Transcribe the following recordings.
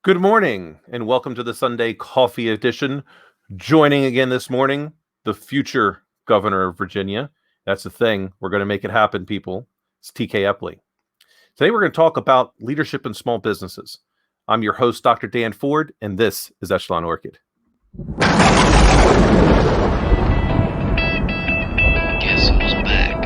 Good morning and welcome to the Sunday Coffee Edition. Joining again this morning, the future governor of Virginia. That's the thing. We're going to make it happen, people. It's TK Eppley. Today we're going to talk about leadership in small businesses. I'm your host, Dr. Dan Ford, and this is EchelonOrchid. Guess who's back?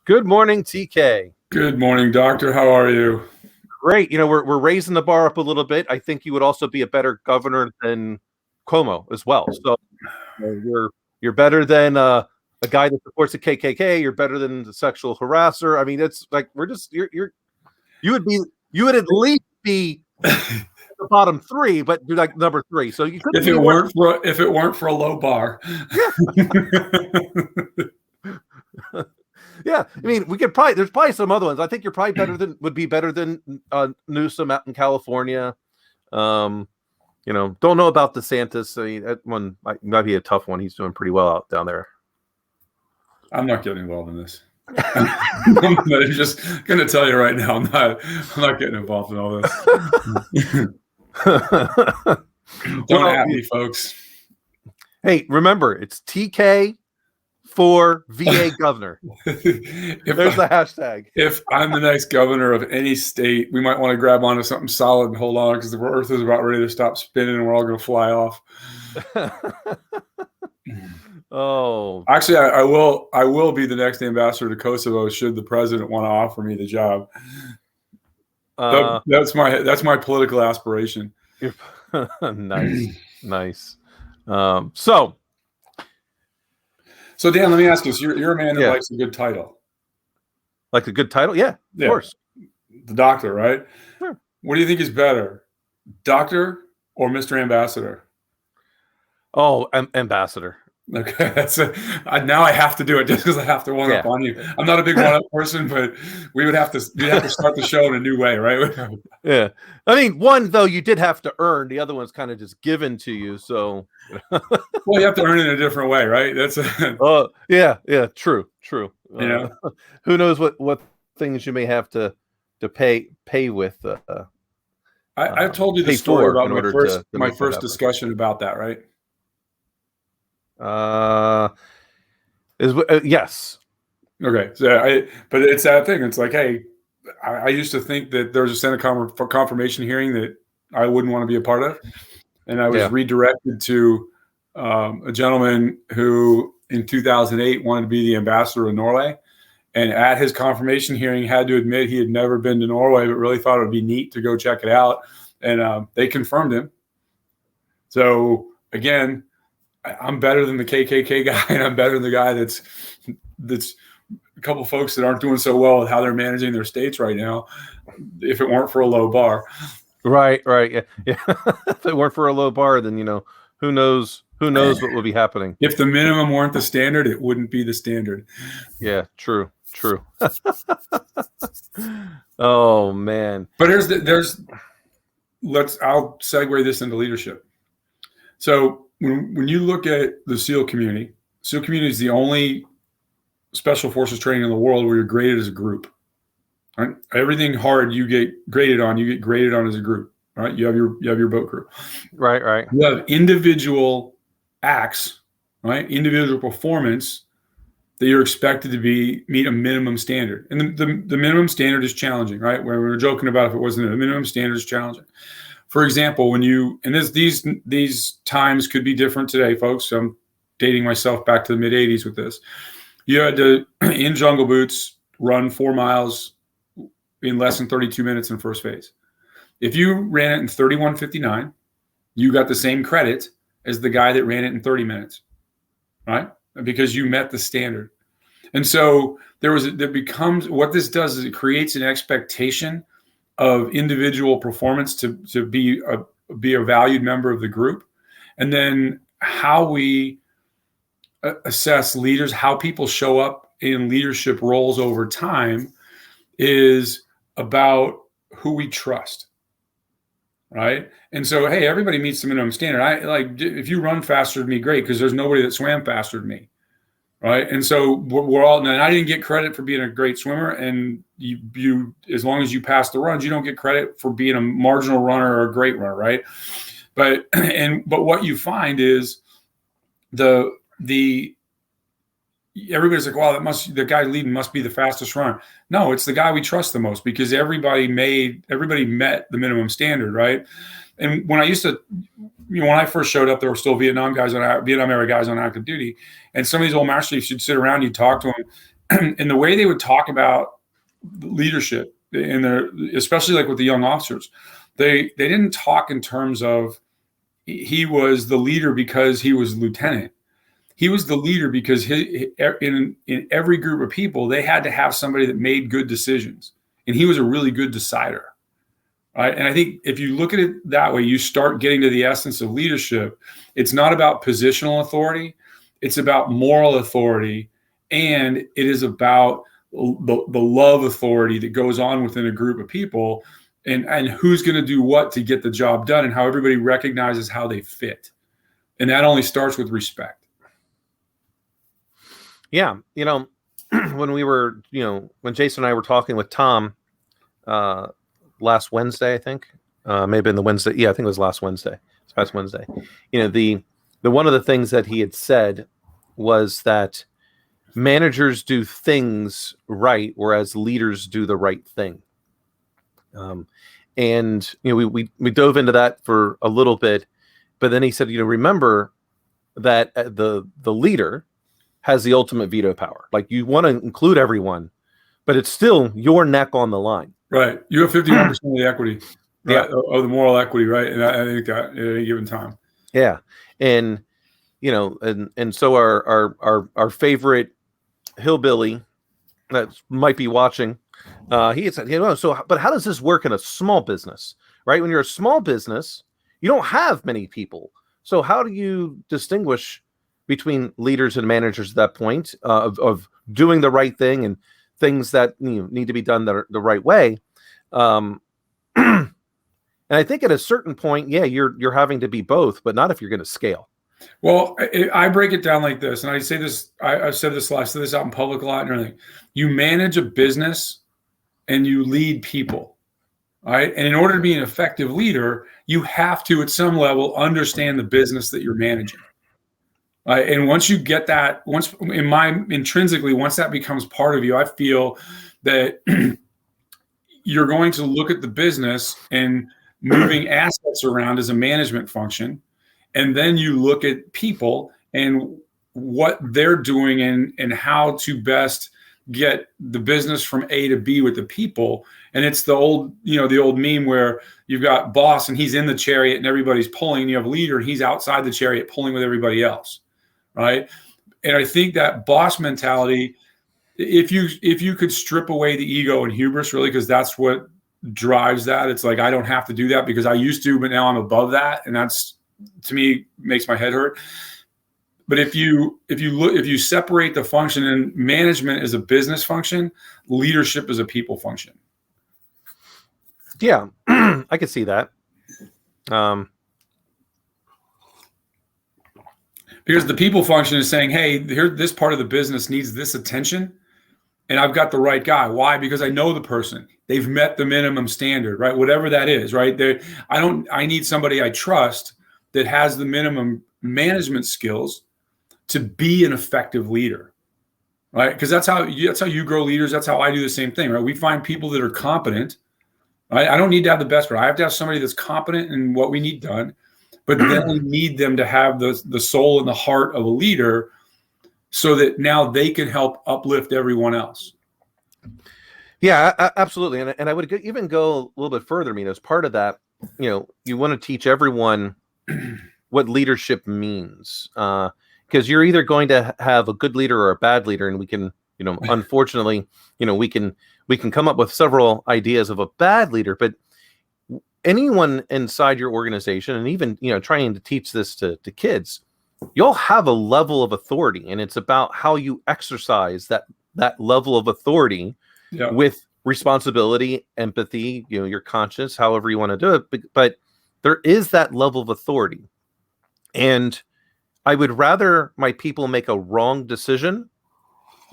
Good morning, TK. Good morning, doctor. How are you? Great. You know, we're raising the bar up a little bit. I think you would also be a better governor than Cuomo as well. So you're better than a guy that supports the KKK. You're better than the sexual harasser. I mean, it's like you would at least be the bottom three, but you're like number three. So you could if it weren't for a low bar. Yeah, I mean, there's probably some other ones. I think you're probably would be better than Newsom out in California. Don't know about DeSantis. I mean, that one might be a tough one. He's doing pretty well out down there. I'm not getting involved in this. I'm just going to tell you right now, I'm not getting involved in all this. Don't at me, folks. Hey, remember, it's TK for VA governor. There's the hashtag. If I'm the next governor of any state, we might want to grab onto something solid and hold on, because the Earth is about ready to stop spinning and we're all going to fly off. Oh, actually, I will be the next ambassador to Kosovo should the president want to offer me the job. That's my political aspiration. Nice. So Dan, let me ask you. So you're a man that likes a good title. Like a good title? Yeah, of course. The doctor, right? Sure. What do you think is better, doctor or Mr. Ambassador? Oh, ambassador. Okay, now I have to do it just because I have to one up on you. I'm not a big one up person, but we'd have to start the show in a new way, right? Yeah, I mean, one though you did have to earn. The other one's kind of just given to you. So, well, you have to earn it in a different way, right? That's yeah, true. Who knows what things you may have to pay with. I've told you the story about my first discussion about that, right? Yes. Okay. So but it's that thing. It's like, hey, I used to think that there was a Senate confirmation hearing that I wouldn't want to be a part of, and I was redirected to a gentleman who in 2008 wanted to be the ambassador of Norway, and at his confirmation hearing had to admit he had never been to Norway, but really thought it would be neat to go check it out, and they confirmed him. So again, I'm better than the KKK guy, and I'm better than the guy that's a couple of folks that aren't doing so well with how they're managing their states right now. If it weren't for a low bar, right, yeah. If it weren't for a low bar, then who knows what will be happening. If the minimum weren't the standard, it wouldn't be the standard. Yeah, true. Oh man! But I'll segue this into leadership. So when you look at the SEAL community is the only special forces training in the world where you're graded as a group. Right? Everything hard you get graded on as a group. Right? You have your boat crew. Right. You have individual acts, right? Individual performance that you're expected to meet a minimum standard. And the minimum standard is challenging, right? Where we were joking about if it wasn't the minimum standard is challenging. For example, these times could be different today, folks. I'm dating myself back to the mid 80s with this. You had to, in jungle boots, run 4 miles in less than 32 minutes in first phase. If you ran it in 31:59, you got the same credit as the guy that ran it in 30 minutes, right? Because you met the standard. And so what this does is it creates an expectation of individual performance to be a valued member of the group. And then how we assess leaders, how people show up in leadership roles over time is about who we trust, right? And so, hey, everybody meets the minimum standard. If you run faster than me, great, because there's nobody that swam faster than me. right? And so we're all, and I didn't get credit for being a great swimmer, and you as long as you pass the runs, you don't get credit for being a marginal runner or a great runner, right? But what you find is everybody's like, well, the guy leading must be the fastest runner. No, it's the guy we trust the most, because everybody met the minimum standard, right? And when when I first showed up, there were still Vietnam era guys on active duty, and some of these old master chiefs, you'd sit around, you'd talk to them, and the way they would talk about leadership, especially like with the young officers, they didn't talk in terms of he was the leader because he was lieutenant. He was the leader because in every group of people, they had to have somebody that made good decisions. And he was a really good decider. Right? And I think if you look at it that way, you start getting to the essence of leadership. It's not about positional authority. It's about moral authority. And it is about the love authority that goes on within a group of people, and who's going to do what to get the job done, and how everybody recognizes how they fit. And that only starts with respect. Yeah. When we were, when Jason and I were talking with Tom last Wednesday, I think, maybe in the Wednesday. Yeah, I think it was last Wednesday. It's past Wednesday. The one of the things that he had said was that managers do things right, whereas leaders do the right thing. And we dove into that for a little bit, but then he said, remember that the leader has the ultimate veto power. Like, you want to include everyone, but it's still your neck on the line. Right. You have 51% of the equity, right? Yeah. Of the moral equity, right? And I think that at any given time. Yeah. And, and so our favorite hillbilly that might be watching, he had said, but how does this work in a small business, right? When you're a small business, you don't have many people. So how do you distinguish between leaders and managers at that point of doing the right thing and things that need to be done the right way? And I think at a certain point, you're having to be both, but not if you're going to scale. Well, I break it down like this, and I say this, I've said this out in public a lot and everything. You manage a business and you lead people, right? And in order to be an effective leader, you have to, at some level, understand the business that you're managing. And once you get that, intrinsically, once that becomes part of you, I feel that you're going to look at the business and moving assets around as a management function. And then you look at people and what they're doing and how to best get the business from A to B with the people. And it's the old meme where you've got boss and he's in the chariot and everybody's pulling, and you have leader and he's outside the chariot pulling with everybody else. Right. And I think that boss mentality, if you could strip away the ego and hubris, really, because that's what drives that. It's like, I don't have to do that because I used to, but now I'm above that. And that's, to me, makes my head hurt. But if you separate the function, and management is a business function, leadership is a people function. Yeah, I could see that. Because the people function is saying, hey, this part of the business needs this attention, and I've got the right guy. Why? Because I know the person. They've met the minimum standard, right? Whatever that is, right? I need somebody I trust that has the minimum management skills to be an effective leader, right? Because that's how you grow leaders. That's how I do the same thing, right? We find people that are competent, right? I don't need to have the best, but I have to have somebody that's competent in what we need done. But then we need them to have the soul and the heart of a leader, so that now they can help uplift everyone else. Yeah, absolutely. And I would even go a little bit further. I mean, as part of that, you want to teach everyone what leadership means, because you're either going to have a good leader or a bad leader. And we can, unfortunately, we can come up with several ideas of a bad leader, but anyone inside your organization, and even trying to teach this to kids, you'll have a level of authority, and it's about how you exercise that level of authority with responsibility, empathy, your conscience, however you want to do it. But there is that level of authority, and I would rather my people make a wrong decision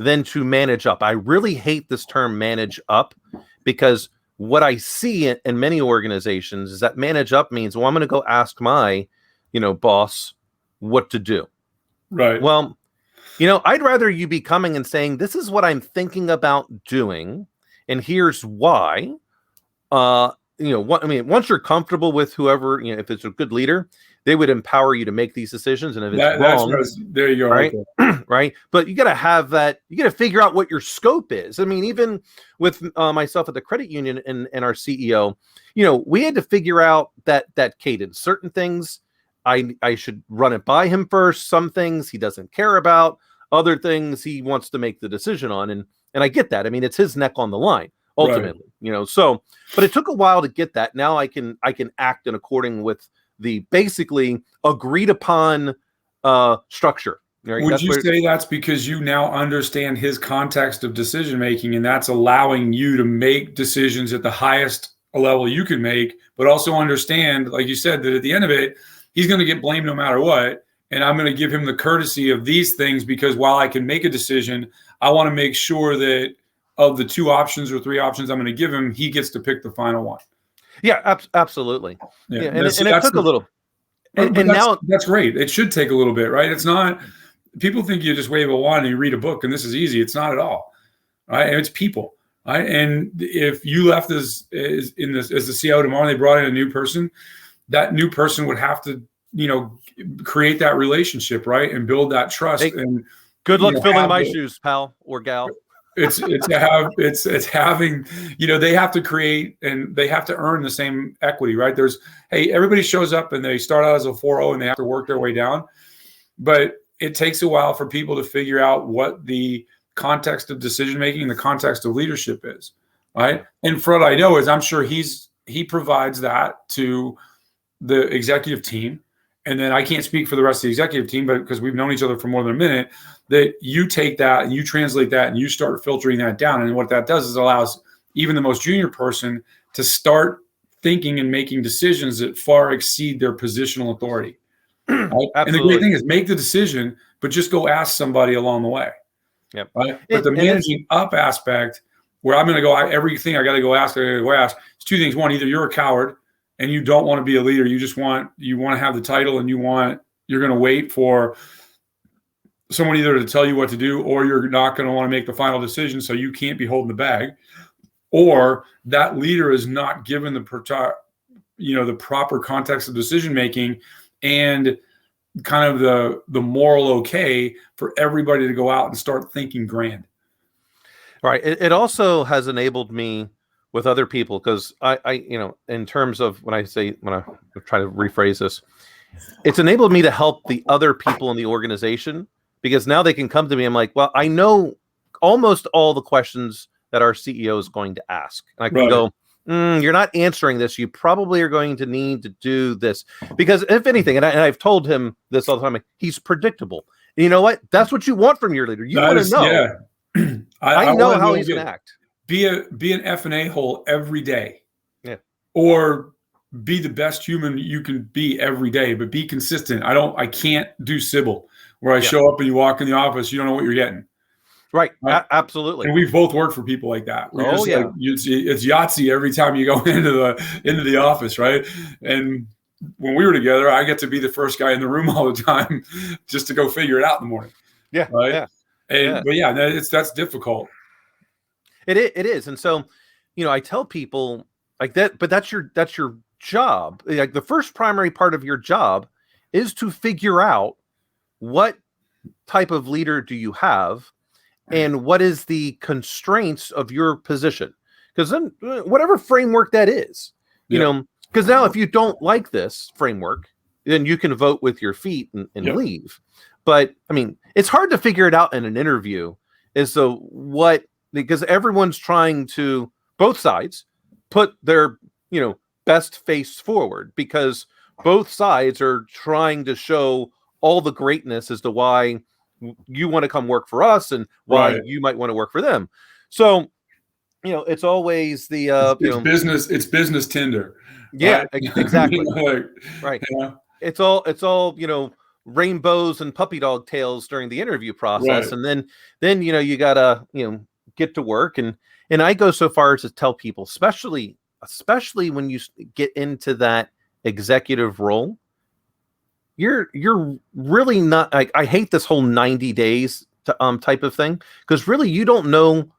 than to manage up. I really hate this term manage up, because what I see in many organizations is that manage up means, well, I'm going to go ask my, boss what to do. Right. Well, I'd rather you be coming and saying, this is what I'm thinking about doing, and here's why. Once you're comfortable with whoever, if it's a good leader, they would empower you to make these decisions. And if it's wrong, there you go. Right. Okay. Right. But you got to have that. You got to figure out what your scope is. I mean, even with myself at the credit union and our CEO, we had to figure out that cadence. Certain things I should run it by him first. Some things he doesn't care about. Other things he wants to make the decision on. And I get that. I mean, it's his neck on the line ultimately, so, but it took a while to get that. Now I can act in according with the basically agreed upon structure. Right? Would you say that's because you now understand his context of decision making, and that's allowing you to make decisions at the highest level you can make, but also understand, like you said, that at the end of it, he's going to get blamed no matter what. And I'm going to give him the courtesy of these things, because while I can make a decision, I want to make sure that of the 2 options or 3 options I'm going to give him, he gets to pick the final one. Yeah, absolutely. Yeah. And it took a little. And now that's great. It should take a little bit, right? It's not, people think you just wave a wand and you read a book and this is easy. It's not at all, right? And it's people, right? And if you left as the CEO tomorrow, and they brought in a new person, that new person would have to, create that relationship, right? And build that trust. And good luck filling my shoes, pal or gal. It's having, they have to create and they have to earn the same equity, right? Everybody shows up and they start out as a 4.0 and they have to work their way down. But it takes a while for people to figure out what the context of decision-making and the context of leadership is, right? And for what I know is, I'm sure he provides that to the executive team. And then I can't speak for the rest of the executive team, but because we've known each other for more than a minute, that you take that and you translate that and you start filtering that down. And what that does is allows even the most junior person to start thinking and making decisions that far exceed their positional authority. Right? And the great thing is, make the decision, but just go ask somebody along the way. Yep. Right? But the managing up aspect, where I'm going to go, everything I got to go ask, it's 2 things. One, either you're a coward and you don't want to be a leader. You just want to have the title, and you're going to wait for someone either to tell you what to do, or you're not going to want to make the final decision, so you can't be holding the bag, or that leader is not given the proper context of decision making and kind of the moral okay for everybody to go out and start thinking grand. Right. It also has enabled me with other people, because I in terms of when I try to rephrase this, it's enabled me to help the other people in the organization, because now they can come to me. I'm like, well, I know almost all the questions that our CEO is going to ask. And I can go, you're not answering this. You probably are going to need to do this, because if anything, and I've told him this all the time, he's predictable. And you know what? That's what you want from your leader. You want to know. Yeah. I know how he's going to act. Be an F&A hole every day. Yeah. Or be the best human you can be every day, but be consistent. I can't do Sybil, where I show up and you walk in the office, you don't know what you're getting. Right. Absolutely. And we've both worked for people like that. It's Yahtzee every time you go into the office, right? And when we were together, I get to be the first guy in the room all the time, just to go figure it out in the morning. Yeah. Right. Yeah. But that's difficult. It is. And so, I tell people like that, but that's your job. Like, the first primary part of your job is to figure out what type of leader do you have and what is the constraints of your position. Because then whatever framework that is, because now if you don't like this framework, then you can vote with your feet and leave. But I mean, it's hard to figure it out in an interview because everyone's trying to, both sides, put their, best face forward, because both sides are trying to show all the greatness as to why you want to come work for us and why you might want to work for them. So, it's always the it's business Tinder. Yeah, right? Exactly. Like, right. Yeah. It's all, rainbows and puppy dog tails during the interview process. Right. And then, you gotta, get to work. And I go so far as to tell people, especially when you get into that executive role, you're really not, like, I hate this whole 90 days type of thing, because really you don't know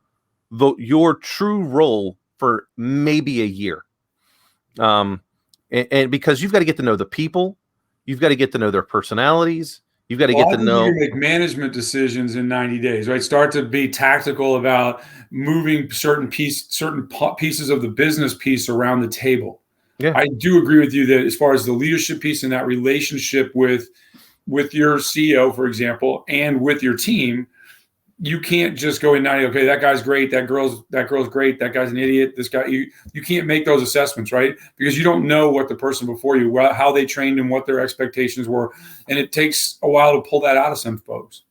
your true role for maybe a year. And because you've got to get to know the people, you've got to get to know their personalities, you've got to get to know. You can make management decisions in 90 days, right? Start to be tactical about moving certain pieces of the business piece around the table. Yeah. I do agree with you that as far as the leadership piece and that relationship with your CEO, for example, and with your team, you can't just go in 90. Okay, that guy's great. That girl's great. That guy's an idiot. This guy, you can't make those assessments, right? Because you don't know what the person before you, how they trained and what their expectations were, and it takes a while to pull that out of some folks.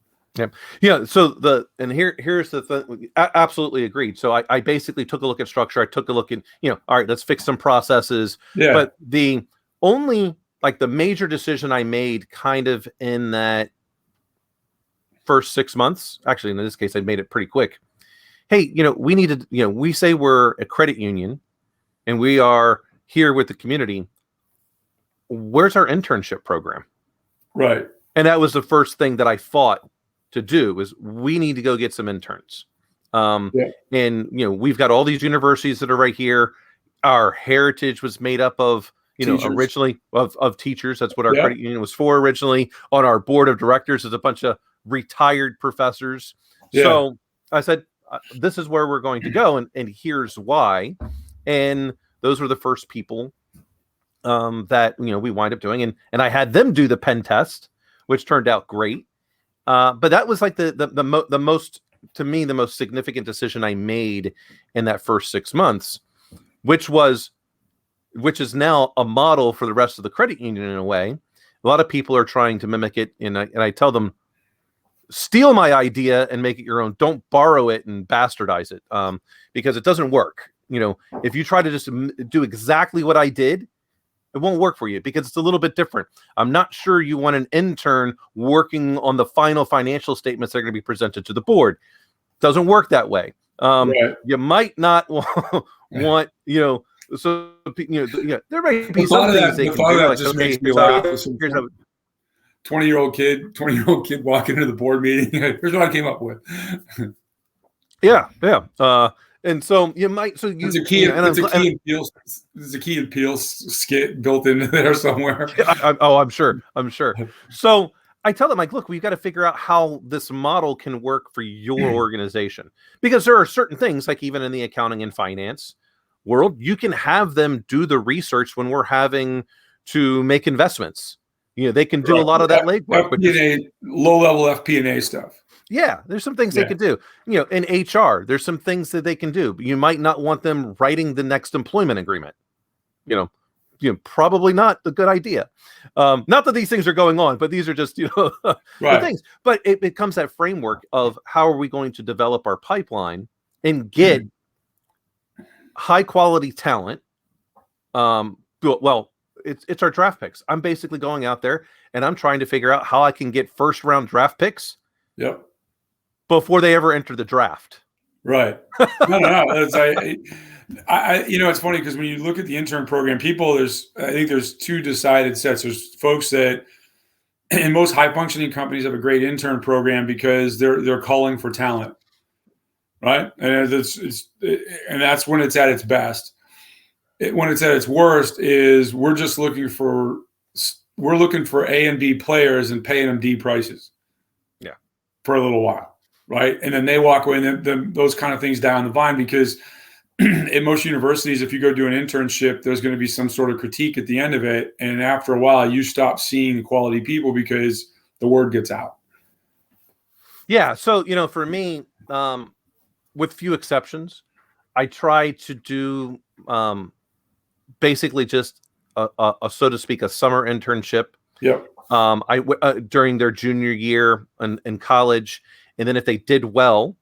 Yeah. So here's the thing. Absolutely agreed. So I basically took a look at structure. I took a look at, all right, let's fix some processes. Yeah. But the only, like, the major decision I made kind of in that first 6 months, actually, in this case, I made it pretty quick. Hey, we needed, we say we're a credit union and we are here with the community. Where's our internship program? Right. And that was the first thing that I fought to do, was we need to go get some interns. And, we've got all these universities that are right here. Our heritage was made up of, teachers. Originally of teachers. That's what our credit union was for originally. On our board of directors is a bunch of retired professors. So I said, this is where we're going to go. And here's why. And those were the first people that, we wind up doing. And I had them do the pen test, which turned out great. But that was like the most, to me, the most significant decision I made in that first 6 months, which is now a model for the rest of the credit union in a way. A lot of people are trying to mimic it. And I tell them, steal my idea and make it your own. Don't borrow it and bastardize it, because it doesn't work. If you try to just do exactly what I did, it won't work for you, because it's a little bit different. I'm not sure you want an intern working on the final financial statements that are going to be presented to the board. Doesn't work that way. You might not want, so there might be some things they can do. Like, just makes me laugh. 20-year-old kid walking into the board meeting. Here's what I came up with. Yeah. And so you might. So you. There's a key and Peele skit built into there somewhere. I'm sure. So I tell them, like, look, we've got to figure out how this model can work for your organization, because there are certain things, like even in the accounting and finance world, you can have them do the research when we're having to make investments. They can do a lot of that legwork. Low-level FP&A stuff. Yeah, there's some things they could do. In HR, there's some things that they can do. But you might not want them writing the next employment agreement. Probably not a good idea. Not that these things are going on, but these are just, the things. But it becomes that framework of how are we going to develop our pipeline and get high-quality talent. It's our draft picks. I'm basically going out there and I'm trying to figure out how I can get first-round draft picks. Yep. Before they ever enter the draft. Right. No. It's funny because when you look at the intern program, I think there's two decided sets. There's folks that, and most high-functioning companies have a great intern program because they're calling for talent, right? And that's when it's at its best. When it's at its worst is we're looking for A and B players and paying them D prices. Yeah. For a little while, right? And then they walk away, and then those kind of things die on the vine, because in most universities, if you go do an internship, there's going to be some sort of critique at the end of it. And after a while, you stop seeing quality people because the word gets out. Yeah. So, for me, with few exceptions, I try to do basically just a so to speak, a summer internship. Yep. During their junior year in college. And then if they did well,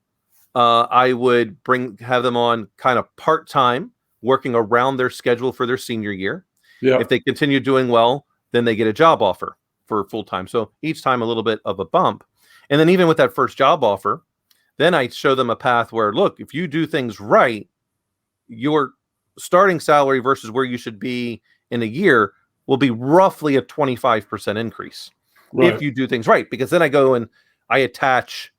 I would have them on kind of part-time, working around their schedule for their senior year. Yeah. If they continue doing well, then they get a job offer for full time. So each time a little bit of a bump. And then even with that first job offer, then I show them a path where, look, if you do things right, your starting salary versus where you should be in a year will be roughly a 25% increase if you do things right. Because then I go and I attach,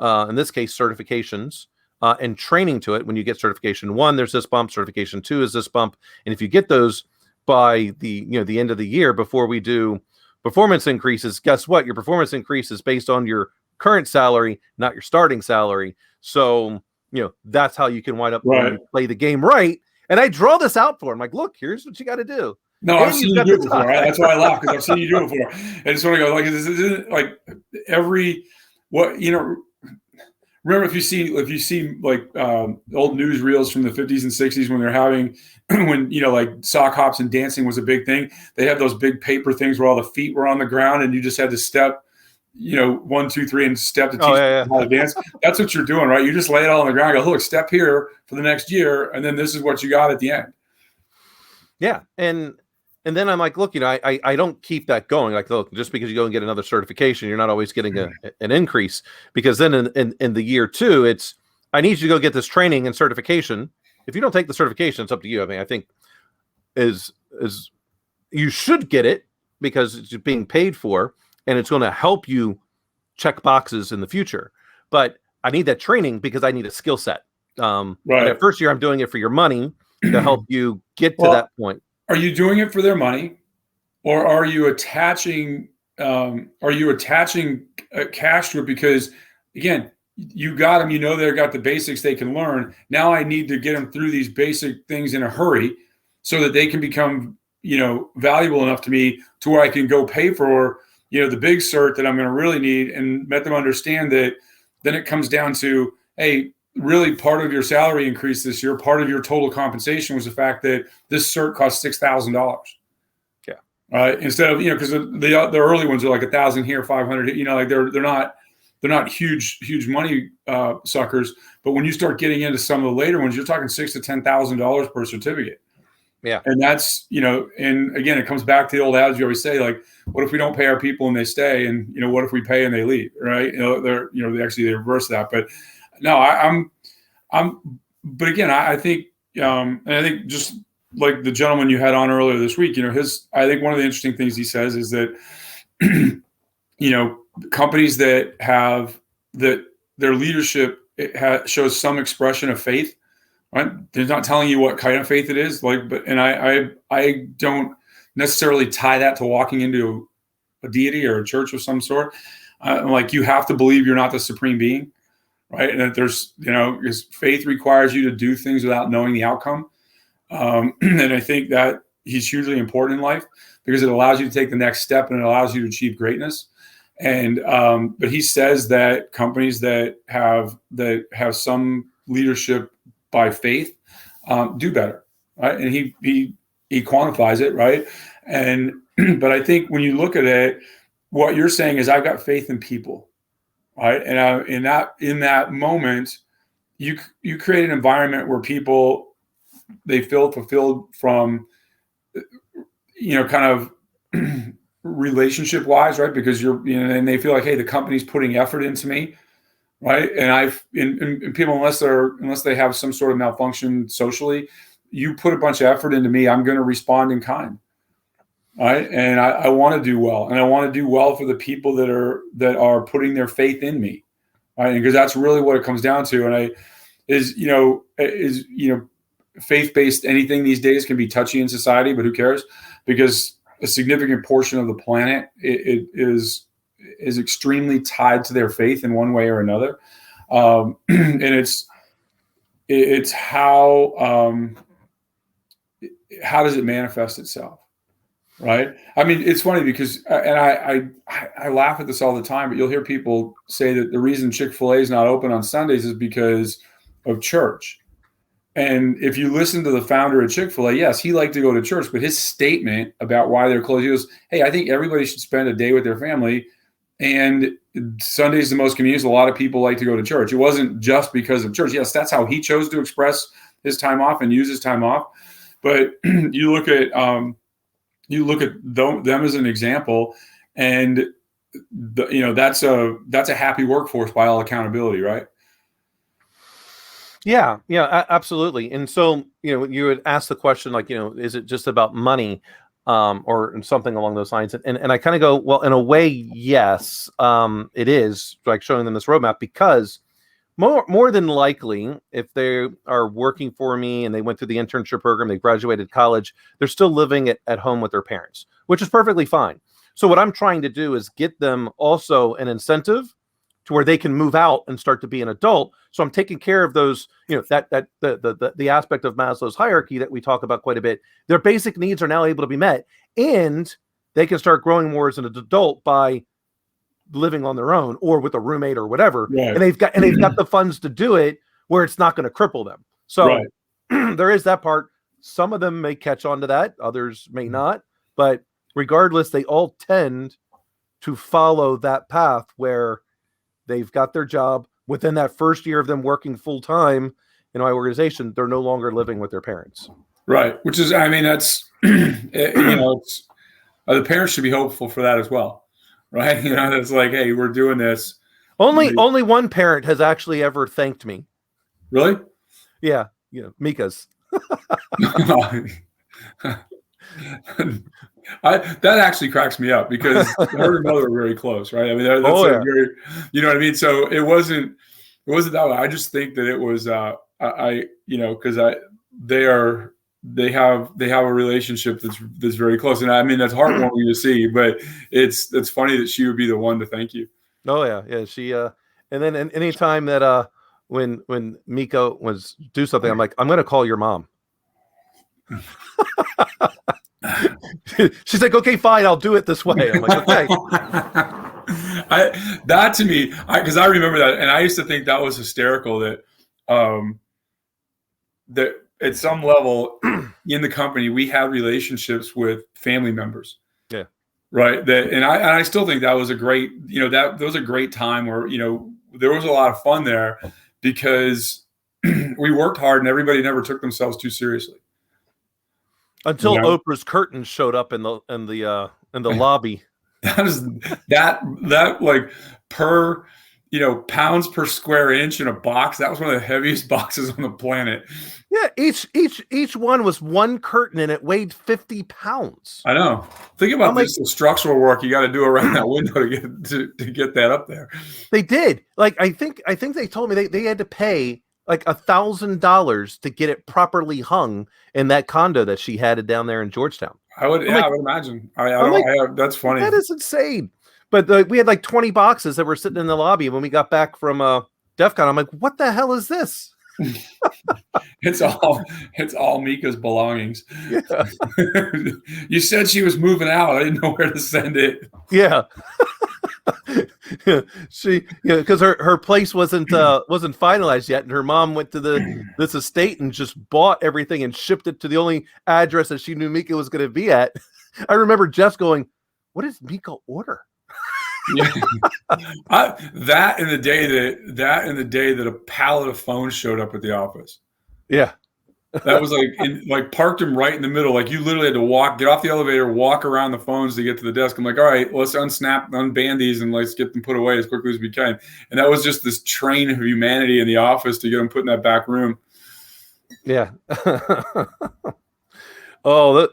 in this case, certifications and training to it. When you get certification 1, there's this bump. Certification 2 is this bump. And if you get those by the end of the year before we do performance increases, guess what? Your performance increase is based on your current salary, not your starting salary. So, that's how you can wind up when you play the game right. And I draw this out for him. Like, look, here's what you got to do. No, I've seen you do it before. Right? That's why I laugh, because I've seen you do it before. I just want to go, like, this isn't like remember if you see like old newsreels from the 50s and 60s when they're having, when, like sock hops and dancing was a big thing, they had those big paper things where all the feet were on the ground and you just had to step, 1, 2, 3 and step to teach them how to dance. That's what you're doing, right? You just lay it all on the ground and go, look, step here for the next year. And then this is what you got at the end. Yeah. And then I'm like, look, I don't keep that going. Like, look, just because you go and get another certification, you're not always getting an increase, because then in the year 2, it's, I need you to go get this training and certification. If you don't take the certification, it's up to you. I mean, I think is you should get it because it's being paid for and it's going to help you check boxes in the future. But I need that training because I need a skill set. That first year, I'm doing it for your money to help you get to that point. Are you doing it for their money, or are you attaching cash to it? Because again, you got them, they've got the basics they can learn. Now I need to get them through these basic things in a hurry so that they can become, valuable enough to me to where I can go pay for, the big cert that I'm going to really need, and let them understand that then it comes down to, hey, really part of your salary increase this year, part of your total compensation was the fact that this cert cost $6,000. Yeah. Instead of, because the early ones are like 1,000 here, 500, like they're not huge money suckers. But when you start getting into some of the later ones, you're talking $6,000 to $10,000 per certificate. Yeah. And that's, and again, it comes back to the old adage you always say, like, what if we don't pay our people and they stay? And, what if we pay and they leave? Right. They reverse that. But no, but again, I think, and I think just like the gentleman you had on earlier this week, I think one of the interesting things he says is that, companies that have that their leadership shows some expression of faith, right? They're not telling you what kind of faith it is, and I don't necessarily tie that to walking into a deity or a church of some sort. Like, you have to believe you're not the supreme being, right? And that there's, because faith requires you to do things without knowing the outcome. And I think that he's hugely important in life because it allows you to take the next step and it allows you to achieve greatness. And but he says that companies that have some leadership by faith do better, right? And he quantifies it, right? And but I think when you look at it, what you're saying is, I've got faith in people, right? And in that moment, you create an environment where people, they feel fulfilled from, kind of relationship wise, right? Because and they feel like, hey, the company's putting effort into me, right? And people, unless they have some sort of malfunction socially, you put a bunch of effort into me, I'm going to respond in kind, right? And I want to do well, and I want to do well for the people that are putting their faith in me, right? Because that's really what it comes down to. And faith-based anything these days can be touchy in society, but who cares? Because a significant portion of the planet it is extremely tied to their faith in one way or another, and it's how does it manifest itself, right? I mean, it's funny because, and I laugh at this all the time, but you'll hear people say that the reason Chick-fil-A is not open on Sundays is because of church. And if you listen to the founder of Chick-fil-A, yes, he liked to go to church, but his statement about why they're closed, he goes, hey, I think everybody should spend a day with their family, and Sunday's the most convenient. A lot of people like to go to church. It wasn't just because of church. Yes, that's how he chose to express his time off and use his time off. But you look at them as an example, And that's a happy workforce by all accountability, right? Yeah, absolutely. And so, you would ask the question, like, is it just about money, or something along those lines? And I kind of go, well, in a way, yes, it is, like showing them this roadmap, because more than likely, if they are working for me and they went through the internship program, they graduated college, they're still living at home with their parents, which is perfectly fine. So what I'm trying to do is get them also an incentive to where they can move out and start to be an adult. So I'm taking care of those, that the aspect of Maslow's hierarchy that we talk about quite a bit. Their basic needs are now able to be met, and they can start growing more as an adult by living on their own or with a roommate or whatever. Right. And they've got the funds to do it where it's not going to cripple them. So right. There is that part. Some of them may catch on to that, others may not, but regardless, they all tend to follow that path where they've got their job. Within that first year of them working full time in my organization, they're no longer living with their parents. Right. Which is, that's, it's, the parents should be hopeful for that as well. Right. It's like, hey, we're doing this. Only one parent has actually ever thanked me. Really? Yeah. Mika's. That actually cracks me up, because her and mother are very close, right? I mean, that's very, you know what I mean? So it wasn't that way. I just think that it was, because they have a relationship that's very close, and I mean that's heartwarming to see. But it's funny that she would be the one to thank you. Oh yeah. She and then any time that when Miko was do something, I'm like, I'm gonna call your mom. She's like, okay, fine, I'll do it this way. I'm like, okay. That to me, because I remember that, and I used to think that was hysterical that that at some level in the company we had relationships with family members. Yeah. Right. And I still think that was a great, that was a great time where, there was a lot of fun there, because we worked hard and everybody never took themselves too seriously. Until Oprah's curtains showed up in the lobby. That like per, pounds per square inch in a box. That was one of the heaviest boxes on the planet. Yeah, each one was one curtain, and it weighed 50 pounds. I know. Think about the structural work you got to do around that window to get that up there. They did. Like I think they told me they had to pay like $1,000 to get it properly hung in that condo that she had down there in Georgetown. I would imagine. That's funny. That is insane. But we had like 20 boxes that were sitting in the lobby. When we got back from DEF CON, I'm like, what the hell is this? It's all Mika's belongings. Yeah. You said she was moving out. I didn't know where to send it. Yeah. She, because her place wasn't finalized yet, and her mom went to this estate and just bought everything and shipped it to the only address that she knew Mika was going to be at. I remember Jeff going, "What does Mika order?" Yeah. That in the day that a pallet of phones showed up at the office. Yeah. That was like parked him right in the middle. Like you literally had to get off the elevator, walk around the phones to get to the desk. I'm like, all right, let's unband these and let's get them put away as quickly as we can. And that was just this train of humanity in the office to get them put in that back room. Yeah. Oh,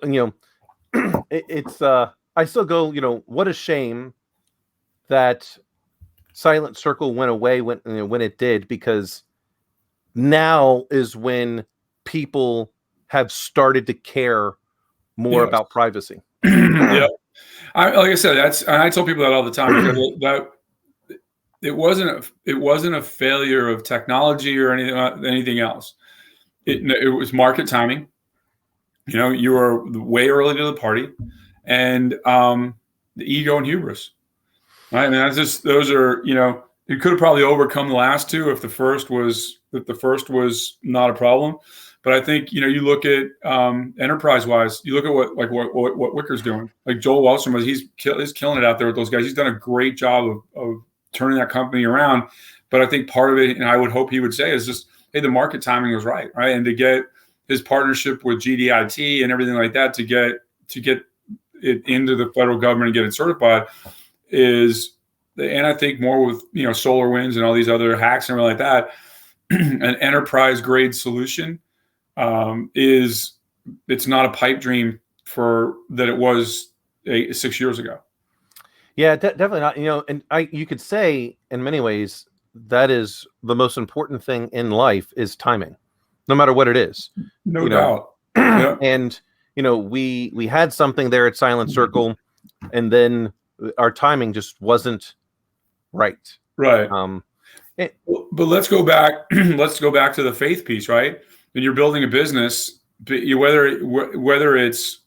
it's I still go, what a shame that Silent Circle went away when it did, because now is when people have started to care more about privacy. Yeah, like I said, I tell people that all the time, because that it wasn't a failure of technology or anything else. It was market timing. You were way early to the party, and the ego and hubris. Right, I mean, those are you could have probably overcome the last two if the first was not a problem. But I think you look at enterprise wise, you look at what Wicker's doing. Like Joel Wellstrom he's killing it out there with those guys. He's done a great job of turning that company around. But I think part of it, and I would hope he would say, is just, hey, the market timing was right, and to get his partnership with GDIT and everything like that to get it into the federal government and get it certified is, and I think more with SolarWinds and all these other hacks and everything like that, an enterprise grade solution it's not a pipe dream for that it was 6 years ago. Yeah, definitely not. And you could say in many ways that is the most important thing in life is timing, no matter what it is. No doubt. Yeah. And we had something there at Silent Circle, and then our timing just wasn't right. Right. But let's go back. Let's go back to the faith piece, right? When you're building a business, whether it's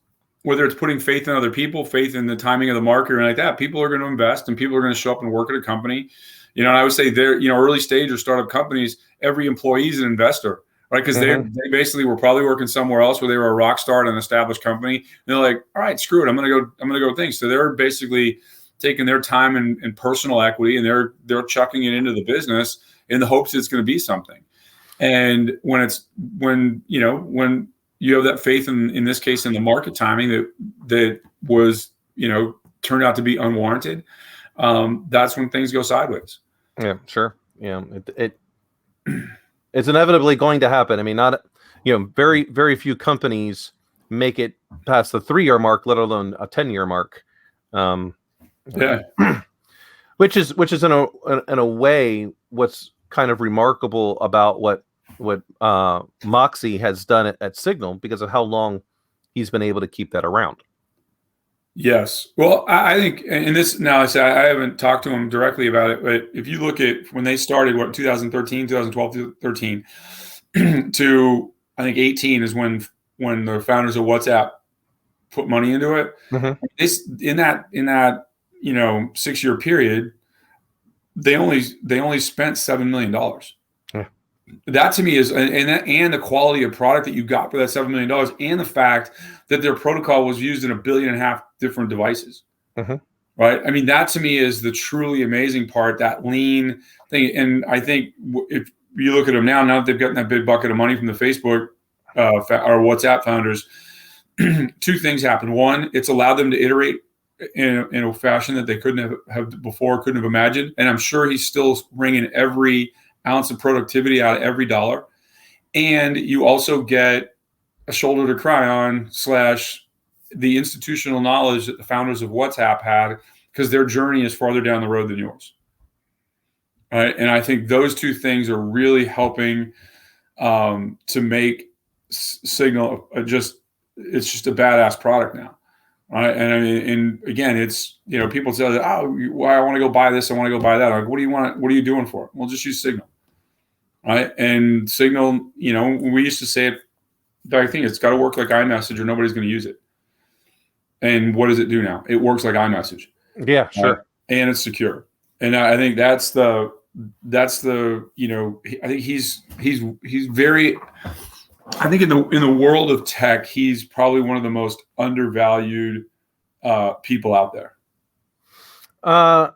putting faith in other people, faith in the timing of the market, or like that, people are going to invest and people are going to show up and work at a company. And I would say early stage or startup companies, every employee is an investor, right? Because they basically were probably working somewhere else where they were a rock star at an established company. And they're like, all right, screw it, I'm gonna go things. So they're basically taking their time and personal equity, and they're chucking it into the business in the hopes it's going to be something. And when you have that faith in this case in the market timing that was turned out to be unwarranted, that's when things go sideways. Yeah, sure. Yeah, it's inevitably going to happen. I mean, not very very few companies make it past the 3-year mark, let alone a 10-year mark. Yeah, which is in a way what's kind of remarkable about what Moxie has done at Signal, because of how long he's been able to keep that around. Yes. Well, I think, and this, now I say I haven't talked to him directly about it, but if you look at when they started, 2013, 2012, 13 to I think 18 is when the founders of WhatsApp put money into it. In that 6-year period, they only spent $7 million. Yeah. That to me is, and the quality of product that you got for that $7 million, and the fact that their protocol was used in 1.5 billion different devices. Right. I mean, that to me is the truly amazing part, that lean thing. And I think if you look at them now that they've gotten that big bucket of money from the Facebook or WhatsApp founders, 2 things happen. One, it's allowed them to iterate in a fashion that they couldn't have before, couldn't have imagined. And I'm sure he's still wringing every ounce of productivity out of every dollar. And you also get a shoulder to cry on / the institutional knowledge that the founders of WhatsApp had, because their journey is farther down the road than yours. Right. And I think those 2 things are really helping to make Signal it's just a badass product now. Right. And I mean, and again, it's, people say, why I want to go buy this, I want to go buy that. Like, what do you want? What are you doing for it? Well, just use Signal. Right. And Signal, we used to say it, I think it's got to work like iMessage or nobody's going to use it. And what does it do now? It works like iMessage. Yeah, sure. And it's secure. And I think that's the I think he's very, I think in the world of tech, he's probably one of the most undervalued people out there. I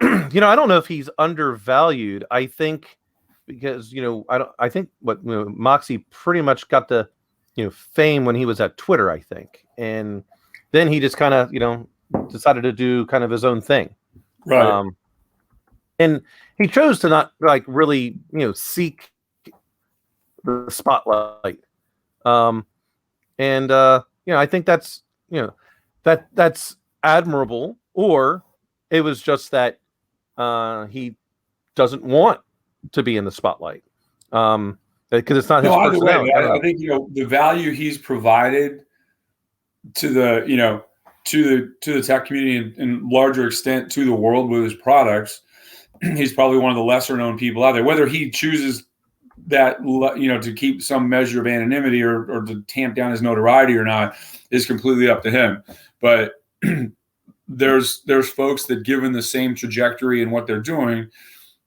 don't know if he's undervalued. I think because I think what Moxie pretty much got the fame when he was at Twitter, I think, and then he just kind of decided to do kind of his own thing, right? And he chose to not really seek the spotlight, I think that's that's admirable. Or it was just that he doesn't want to be in the spotlight, because it's not his personality. I think the value he's provided to the to the tech community and larger extent to the world with his products, he's probably one of the lesser known people out there. Whether he chooses that to keep some measure of anonymity or to tamp down his notoriety or not is completely up to him. But there's folks that, given the same trajectory and what they're doing,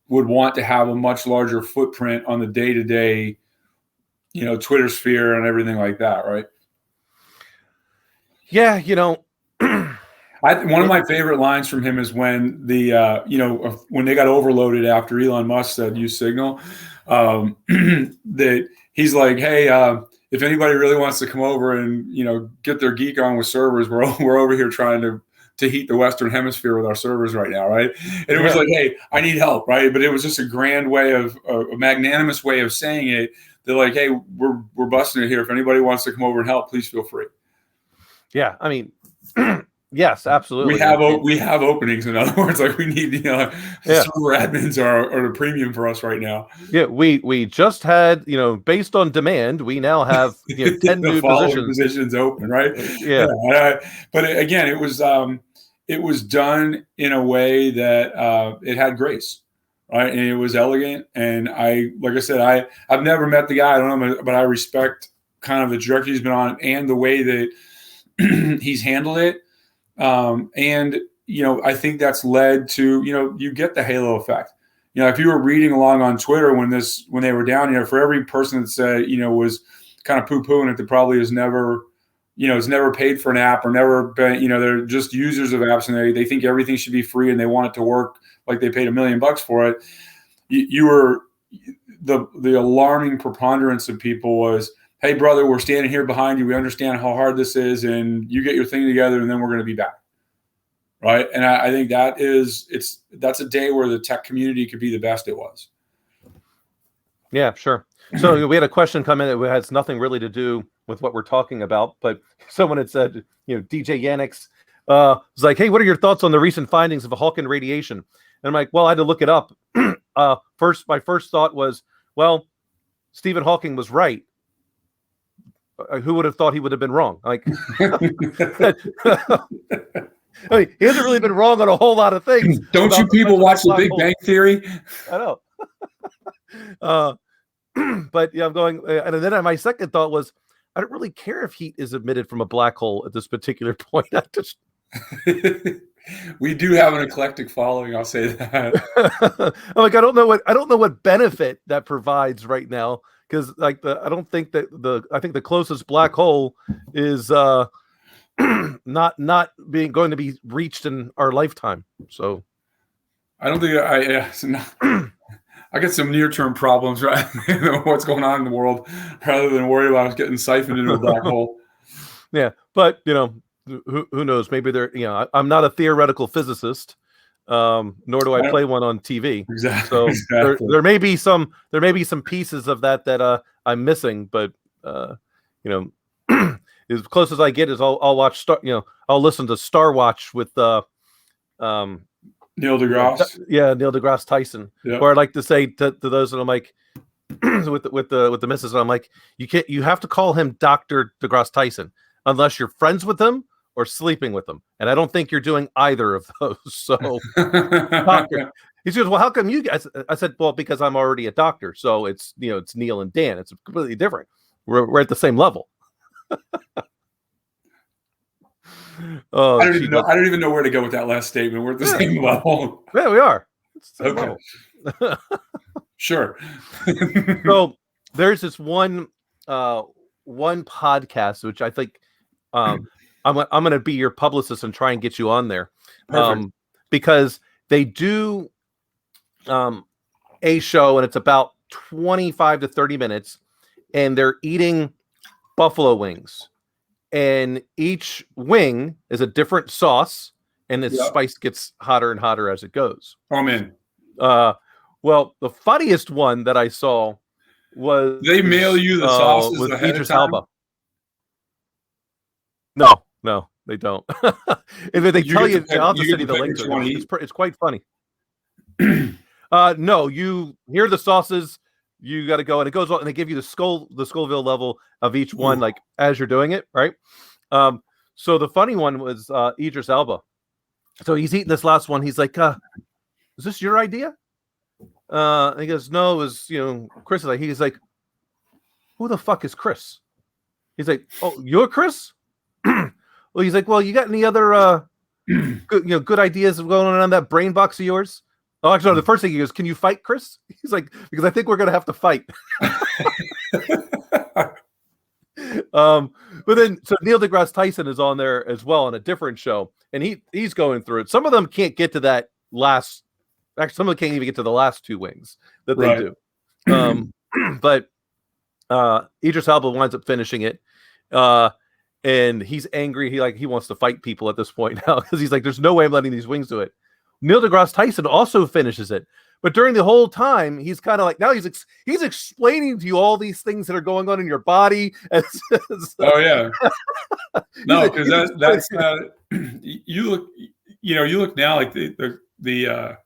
would want to have a much larger footprint on the day-to-day, Twitter sphere and everything like that, right? Yeah, one of my favorite lines from him is when when they got overloaded after Elon Musk said use Signal, that he's like, hey, if anybody really wants to come over and, get their geek on with servers, we're over here trying to heat the Western Hemisphere with our servers right now, right? And it was like, hey, I need help, right? But it was just a grand way of a magnanimous way of saying it. They're like, hey, we're busting it here. If anybody wants to come over and help, please feel free. Yeah, I mean, yes, absolutely. We have openings. In other words, like we need server admins are the premium for us right now. Yeah, we just had, based on demand, we now have 10 new positions open, right? Yeah. But again, it was done in a way that it had grace. Right. And it was elegant. And like I said, I've never met the guy. I don't know, but I respect kind of the trajectory he's been on and the way that he's handled it. And, I think that's led to, you get the halo effect. If you were reading along on Twitter when they were down, for every person that said, was kind of poo-pooing it, that probably has never paid for an app or never been, they're just users of apps and they think everything should be free and they want it to work like they paid $1 million for it. You were the alarming preponderance of people was, hey brother, we're standing here behind you. We understand how hard this is, and you get your thing together, and then we're going to be back. Right. And I think that's a day where the tech community could be the best it was. Yeah, sure. So we had a question come in that has nothing really to do with what we're talking about, but someone had said, DJ Yannick's was like, hey, what are your thoughts on the recent findings of Hawking radiation? And I'm like, well, I had to look it up. My first thought was, well, Stephen Hawking was right. Who would have thought he would have been wrong? Like, I mean, he hasn't really been wrong on a whole lot of things. Don't you people watch The Big Bang Theory? I know. But yeah, I'm going, and then my second thought was, I don't really care if heat is emitted from a black hole at this particular point. We do have an eclectic following. I'll say that. I'm like, I don't know what benefit that provides right now, because I think the closest black hole is not going to be reached in our lifetime. So I don't think I get some near-term problems, right? What's going on in the world, rather than worry about getting siphoned into a black hole. Yeah, but who knows? Maybe I'm not a theoretical physicist, nor do I play one on TV. Exactly. So exactly. there may be some pieces of that I'm missing, but as close as I get is I'll watch I'll listen to Star Watch with Neil deGrasse. Neil deGrasse Tyson. Yep. Or I like to say to those, and I'm like, with the missus, and I'm like, you have to call him Dr. deGrasse Tyson unless you're friends with him or sleeping with him, and I don't think you're doing either of those. So, doctor. He says, well, how come you guys? I said, well, because I'm already a doctor, so it's it's Neil and Dan. It's completely different. We're at the same level. Oh, I don't even know where to go with that last statement. We're at the same level. Yeah, we are. Okay. Sure. So there's this one podcast which I think I'm going to be your publicist and try and get you on there, because they do a show and it's about 25 to 30 minutes, and they're eating buffalo wings. And each wing is a different sauce, and the spice gets hotter and hotter as it goes. Oh, man. Well, the funniest one that I saw was they mail you the sauces with ahead Idris of time? Elba. No, they don't. If they tell you, I'll have to send you the link to it. It's quite funny. No, you hear the sauces. You got to go, and it goes on, and they give you the Scoville level of each one, like as you're doing it, right? So the funny one was Idris Elba. So he's eating this last one. He's like, "Is this your idea?" And he goes, "No, it was Chris." He's like, "Who the fuck is Chris?" He's like, "Oh, you're Chris." Well, he's like, "Well, you got any other good ideas of going on that brain box of yours?" Oh, actually, no, the first thing he goes, "Can you fight, Chris?" He's like, "Because I think we're gonna have to fight." But then, so Neil deGrasse Tyson is on there as well on a different show, and he's going through it. Some of them can't get to that last. Actually, some of them can't even get to the last two wings that they do. But Idris Elba winds up finishing it. And he's angry. He wants to fight people at this point now because he's like, there's no way I'm letting these wings do it. Neil deGrasse Tyson also finishes it. But during the whole time, he's kind of like, now he's explaining to you all these things that are going on in your body. Oh yeah. No, because that's you look now like the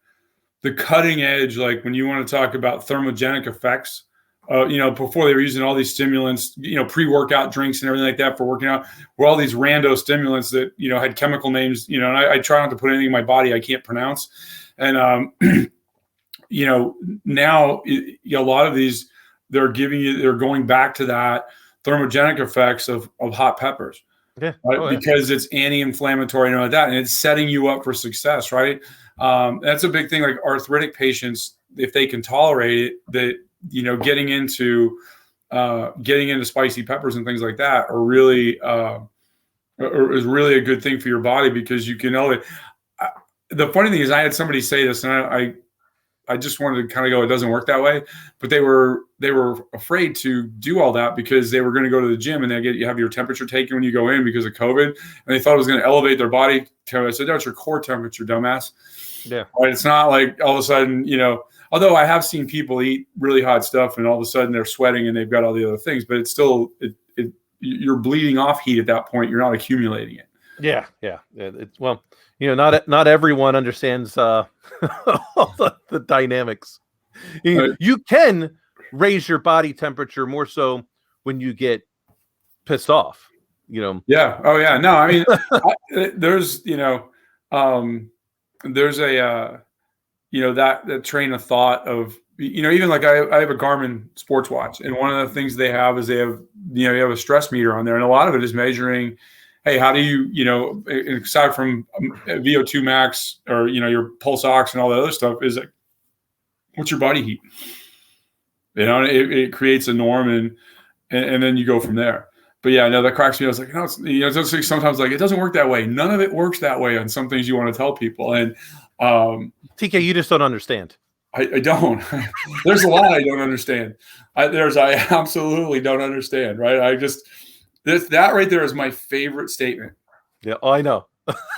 cutting edge, like when you want to talk about thermogenic effects. Before they were using all these stimulants, pre-workout drinks and everything like that for working out, were all these rando stimulants that, had chemical names, and I try not to put anything in my body I can't pronounce. And, now a lot of these, they're going back to that thermogenic effects of hot peppers, yeah. right? Oh, yeah. Because it's anti-inflammatory and all that, and it's setting you up for success, right? That's a big thing. Like arthritic patients, if they can tolerate it, that getting into spicy peppers and things like that are really is really a good thing for your body, because you can the funny thing is, I had somebody say this, and I just wanted to kind of go, it doesn't work that way. But they were afraid to do all that because they were going to go to the gym and you have your temperature taken when you go in because of COVID, and they thought it was going to elevate their body. I said, no, it's your core temperature, dumbass. Yeah. Right. It's not like all of a sudden, although I have seen people eat really hot stuff and all of a sudden they're sweating and they've got all the other things, but it's still, you're bleeding off heat at that point. You're not accumulating it. Yeah. Yeah. Not everyone understands all the dynamics. You can raise your body temperature more so when you get pissed off, Yeah. Oh yeah. No, I mean, there's a, that train of thought of, even like I have a Garmin sports watch, and one of the things they have is you have a stress meter on there, and a lot of it is measuring, hey, how do you, aside from VO2 max or, your pulse ox and all that other stuff, is like, what's your body heat? It creates a norm, and then you go from there. But yeah, no, that cracks me. I was like, no, it's sometimes like, it doesn't work that way. None of it works that way on some things you want to tell people. And TK, you just don't understand. I don't. There's a lot I don't understand. I absolutely don't understand. Right. That right there is my favorite statement. Yeah. Oh, I know.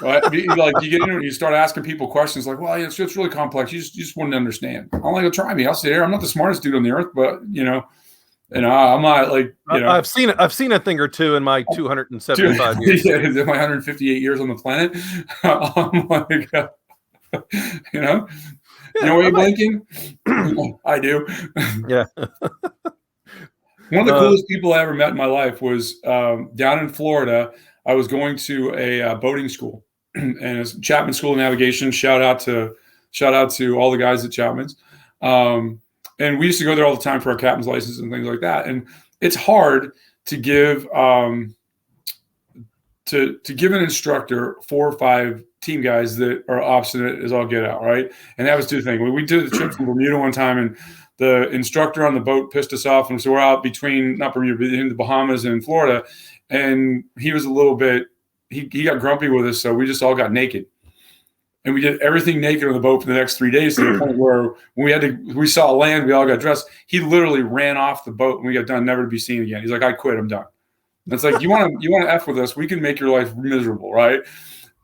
Right? Like you get in and you start asking people questions like, well, it's really complex. You just wouldn't understand. I'm like, try me. I'll sit here. I'm not the smartest dude on the earth, but I'm not like, I've seen a thing or two in my 275 years. Yeah, in my 158 years on the planet. I'm like, why you're blinking? I do. Yeah. One of the coolest people I ever met in my life was down in Florida. I was going to a boating school, and it's Chapman School of Navigation. Shout out to all the guys at Chapman's. And we used to go there all the time for our captain's license and things like that. And it's hard to give to give an instructor 4 or 5 team guys that are obstinate as all get out, right? And that was two things. We did a trip from Bermuda one time, and the instructor on the boat pissed us off, and so we're out between the Bahamas and Florida, and he was a little bit he got grumpy with us, so we just all got naked. And we did everything naked on the boat for the next 3 days, to the point where when we saw land, we all got dressed. He literally ran off the boat when we got done, never to be seen again. He's like, I quit, I'm done. And it's like, you want to F with us, we can make your life miserable, right?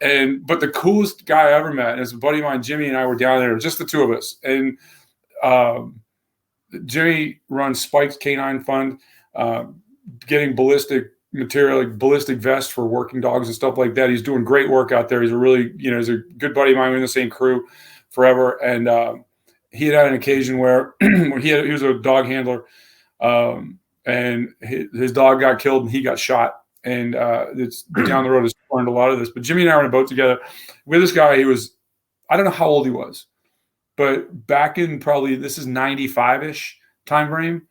But the coolest guy I ever met is a buddy of mine, Jimmy, and I were down there, just the two of us. And Jimmy runs Spike's Canine Fund, getting ballistic material, like ballistic vests for working dogs and stuff like that. He's doing great work out there. He's he's a good buddy of mine. We're in the same crew forever. And he had an occasion where he was a dog handler, and his dog got killed and he got shot. And it's down the road has learned a lot of this. But Jimmy and I were in a boat together with this guy. He was, I don't know how old he was, but back in probably, this is 95-ish time frame.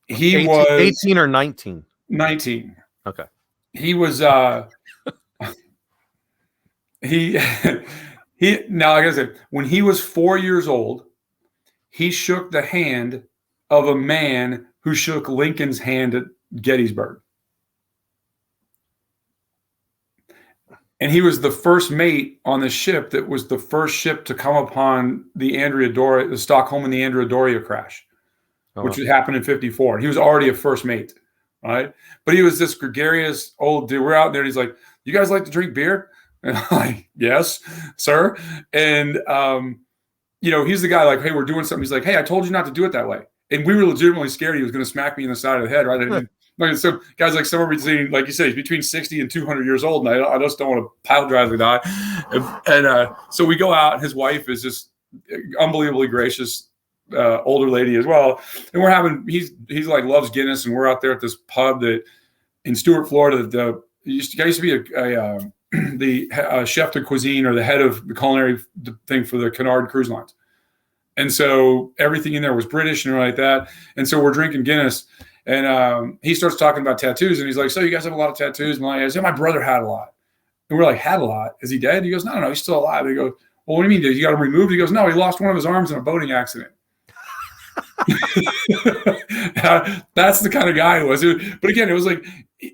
He 18, was 18 or 19. 19. Okay. He was he now, like I said, when he was 4 years old, he shook the hand of a man who shook Lincoln's hand at Gettysburg. And he was the first mate on the ship that was the first ship to come upon the Stockholm and the Andrea Doria crash. which would happen in 54. He was already a first mate, right? But he was this gregarious old dude. We're out there, and he's like, "You guys like to drink beer?" And I'm like, "Yes, sir." And he's the guy like, "Hey, we're doing something." He's like, "Hey, I told you not to do it that way." And we were legitimately scared he was going to smack me in the side of the head, right? So guys like somewhere between, like you said, he's between 60 and 200 years old, and I just don't want to pile drive the guy. And so we go out. His wife is just unbelievably gracious, older lady as well. And we're having he's like loves Guinness, and we're out there at this pub that in Stuart, Florida. The used to be the chef de cuisine, or the head of the culinary thing for the Cunard Cruise Lines. And so everything in there was British and like that. And so we're drinking Guinness. And he starts talking about tattoos, and he's like, "So you guys have a lot of tattoos?" And I said, "My brother had a lot." And we're like, "Had a lot? Is he dead?" He goes, "No, he's still alive." He goes, "Well, what do you mean? Did you got him removed?" He goes, "No, he lost one of his arms in a boating accident." That's the kind of guy he was. But again, it was like,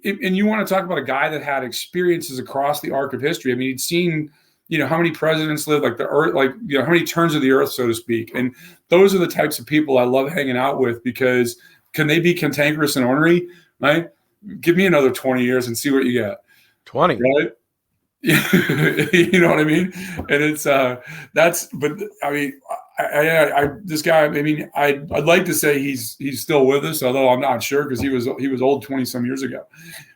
and you want to talk about a guy that had experiences across the arc of history. I mean, he'd seen, how many presidents lived, like the earth, like, how many turns of the earth, so to speak. And those are the types of people I love hanging out with, because can they be cantankerous and ornery, right? Give me another 20 years and see what you get. 20, right? You know what I mean? And it's but I mean, this guy, I mean, I'd like to say he's still with us, although I'm not sure, because he was old 20 some years ago.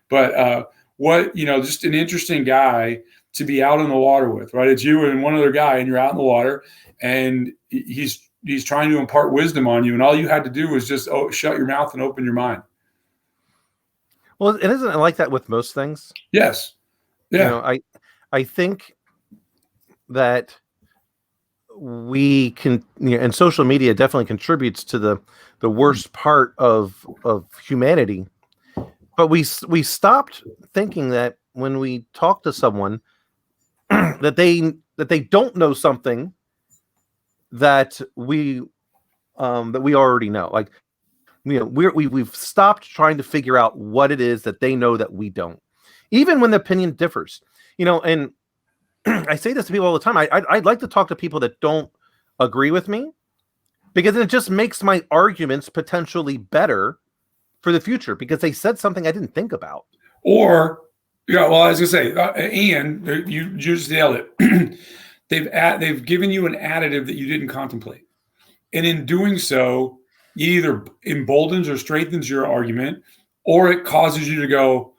But just an interesting guy to be out in the water with, right? It's you and one other guy, and you're out in the water, and he's trying to impart wisdom on you, and all you had to do was just shut your mouth and open your mind. Well, it isn't like that with most things. Yes. Yeah. I think that we can, and social media definitely contributes to the worst part of humanity. But we stopped thinking that when we talk to someone that they don't know something that we already know. Like, we've stopped trying to figure out what it is that they know that we don't, even when the opinion differs. And I say this to people all the time. I'd like to talk to people that don't agree with me, because it just makes my arguments potentially better for the future, because they said something I didn't think about. Or, well, I was gonna say, Ian, you just nailed it. They've given you an additive that you didn't contemplate, and in doing so, it either emboldens or strengthens your argument, or it causes you to go,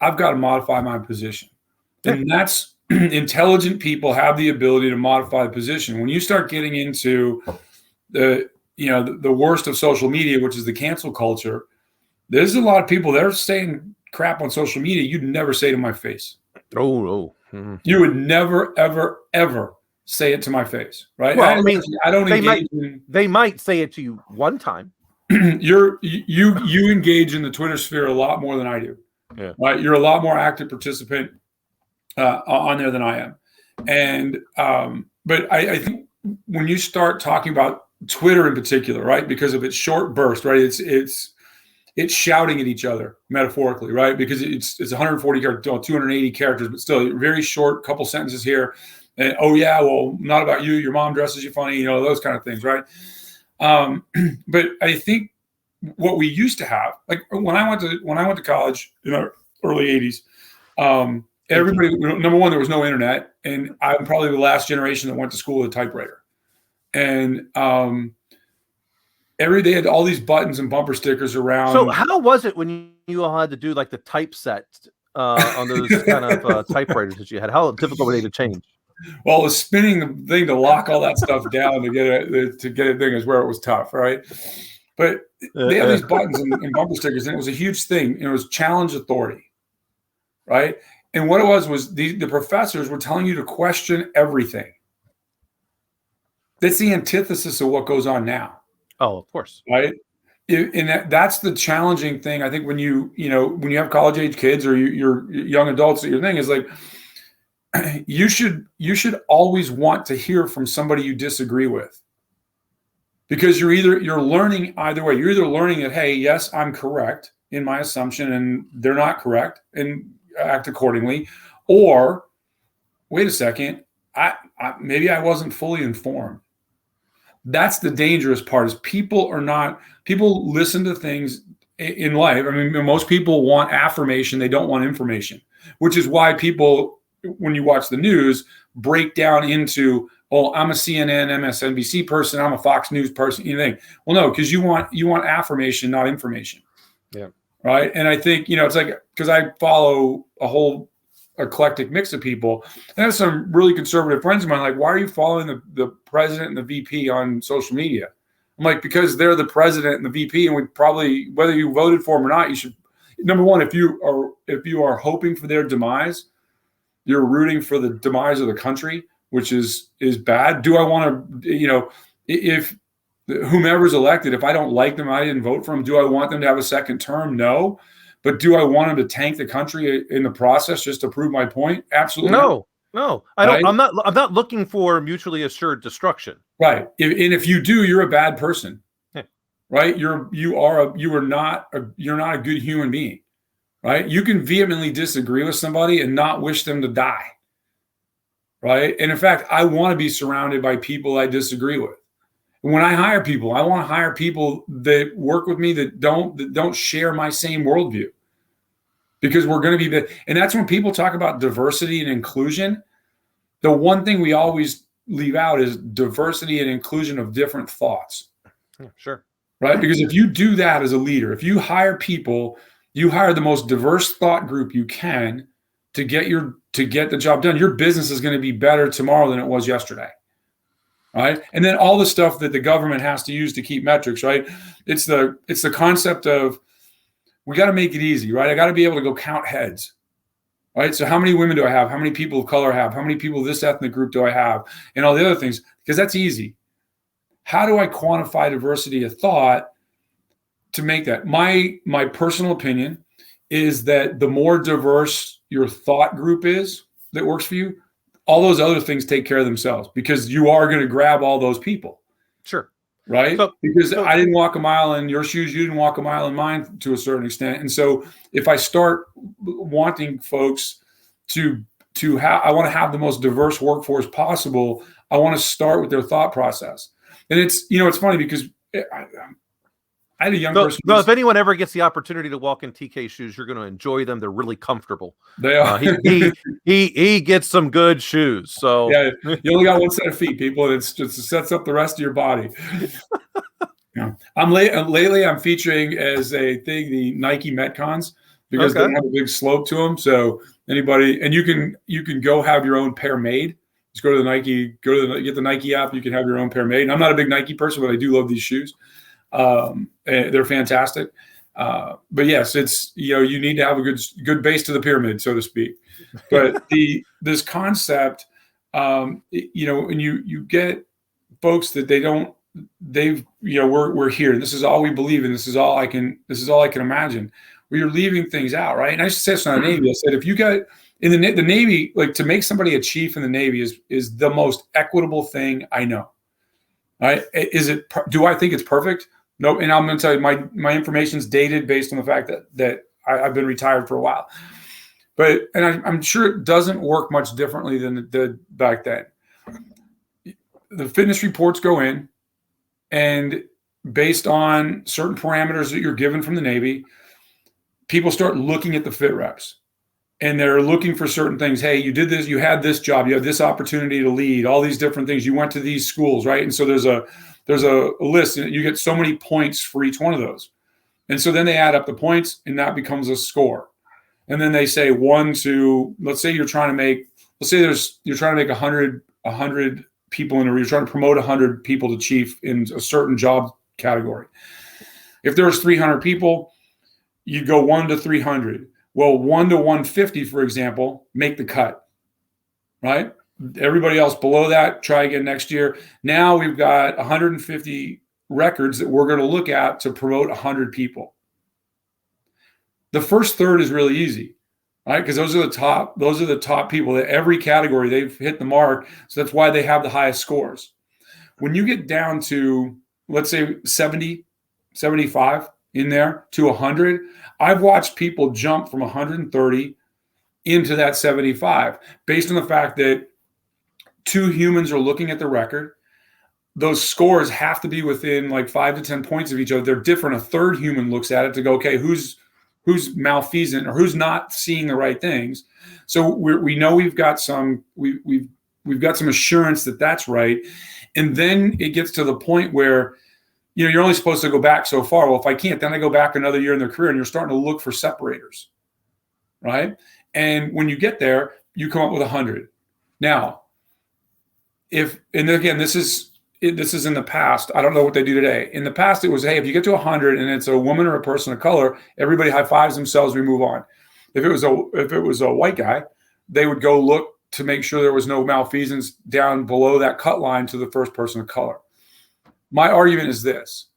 "I've got to modify my position." And that's intelligent people have the ability to modify the position. When you start getting into the worst of social media, which is the cancel culture, there's a lot of people that are saying crap on social media you'd never say to my face. Mm-hmm. You would never, ever, ever say it to my face, right? Well, I mean, I don't engage. They might say it to you one time. You engage in the Twitter sphere a lot more than I do. Yeah. Right? You're a lot more active participant on there than I am. And but I think when you start talking about Twitter in particular, right, because of its short burst, right, it's shouting at each other metaphorically, right, because it's 140 characters, 280 characters, but still very short, couple sentences here. And oh yeah, well, not about you. Your mom dresses you funny, those kind of things, right? But I think what we used to have, like when I went to college in the early 80s, everybody, number one, there was no internet, and I'm probably the last generation that went to school with a typewriter. And every day had all these buttons and bumper stickers around. So how was it when you all had to do like the typeset on those kind of typewriters that you had? How difficult were they to change? Well, the spinning the thing to lock all that stuff down to get it thing is where it was tough, right? But they had these buttons and bumper stickers, and it was a huge thing. And it was challenge authority, right? And what it was the professors were telling you to question everything. That's the antithesis of what goes on now. Oh, of course, right? And that's the challenging thing. I think when you have college age kids or you're young adults, your thing is like, you should always want to hear from somebody you disagree with, because you're learning either way. You're either learning that, hey, yes, I'm correct in my assumption and they're not correct and act accordingly, or wait a second, maybe I wasn't fully informed. That's the dangerous part, is people listen to things in life. I mean, most people want affirmation. They don't want information, which is why people, when you watch the news, break down into, oh, I'm a CNN, MSNBC person, I'm a Fox News person. You think, well, no, because you want affirmation, not information. Yeah. Right. And I think, it's like, because I follow a whole eclectic mix of people, and I have some really conservative friends of mine, like, why are you following the president and the VP on social media? I'm like, because they're the president and the VP, and we probably, whether you voted for them or not, you should, number one, if you are hoping for their demise, you're rooting for the demise of the country, which is bad. Do I want to, if whomever's elected, if I don't like them, I didn't vote for them, do I want them to have a second term? No. But do I want them to tank the country in the process just to prove my point? Absolutely no. I don't. Right? I'm not looking for mutually assured destruction. Right. And if you do, you're a bad person. Yeah. Right. You're not a good human being. Right. You can vehemently disagree with somebody and not wish them to die. Right. And in fact, I want to be surrounded by people I disagree with. When I hire people, I want to hire people that work with me that don't share my same worldview, because we're going to be and that's when people talk about diversity and inclusion. The one thing we always leave out is diversity and inclusion of different thoughts. Yeah, sure. Right? Because if you do that as a leader, if you hire people, you hire the most diverse thought group you can to get the job done. Your business is going to be better tomorrow than it was yesterday. Right. And then all the stuff that the government has to use to keep metrics, right? It's the concept of, we got to make it easy, right? I got to be able to go count heads, right? So how many women do I have? How many people of color I have? How many people of this ethnic group do I have? And all the other things, because that's easy. How do I quantify diversity of thought to make that? My personal opinion is that the more diverse your thought group is that works for you, all those other things take care of themselves, because you are going to grab all those people. Sure. Right. Because I didn't walk a mile in your shoes. You didn't walk a mile in mine to a certain extent. And so if I start wanting folks to have, I want to have the most diverse workforce possible, I want to start with their thought process. And it's funny because I had a young person. No, if anyone ever gets the opportunity to walk in TK's shoes, you're going to enjoy them. They're really comfortable. They are. He gets some good shoes. So yeah, you only got one set of feet, people, and it sets up the rest of your body. Yeah. Lately I'm featuring as a thing the Nike Metcons, because they don't have a big slope to them. So anybody, and you can go have your own pair made. Just go to the Nike, get the Nike app. You can have your own pair made. And I'm not a big Nike person, but I do love these shoes. They're fantastic. But yes, it's, you need to have a good base to the pyramid, so to speak. But this concept, and you get folks that we're here, and this is all we believe in. This is all I can imagine. Well, you're leaving things out, right? And I used to say this on the Navy. I said, if you got in the Navy, like, to make somebody a chief in the Navy is the most equitable thing I know. Right? Do I think it's perfect? No. And I'm going to tell you, my information's dated based on the fact that I've been retired for a while. But I'm sure it doesn't work much differently than it did back then. The fitness reports go in, and based on certain parameters that you're given from the Navy, people start looking at the fit reps. And they're looking for certain things. Hey, you did this, you had this job, you had this opportunity to lead, all these different things. You went to these schools, right? And so there's a list, and you get so many points for each one of those. And so then they add up the points, and that becomes a score. And then they say 1 to, let's say you're trying to make 100 people you're trying to promote 100 people to chief in a certain job category. If there's 300 people, you go 1 to 300. Well, 1 to 150, for example, make the cut, right? Everybody else below that, try again next year. Now we've got 150 records that we're going to look at to promote 100 people. The first third is really easy, right? Because those are the top people that every category they've hit the mark. So that's why they have the highest scores. When you get down to, let's say 70, 75 in there to 100, I've watched people jump from 130 into that 75 based on the fact that 2 humans are looking at the record. those scores have to be within like 5 to 10 points of each other. They're different. A third human looks at it to go, okay, who's malfeasant or who's not seeing the right things. So we know we've got some assurance that that's right. And then it gets to the point where, you're only supposed to go back so far. Well, if I can't, then I go back another year in their career, and you're starting to look for separators, right? And when you get there, you come up with 100. Now, and again, this is in the past. I don't know what they do today. In the past, it was, hey, if you get to 100 and it's a woman or a person of color, everybody high fives themselves. We move on. If it was a white guy, they would go look to make sure there was no malfeasance down below that cut line to the first person of color. My argument is this: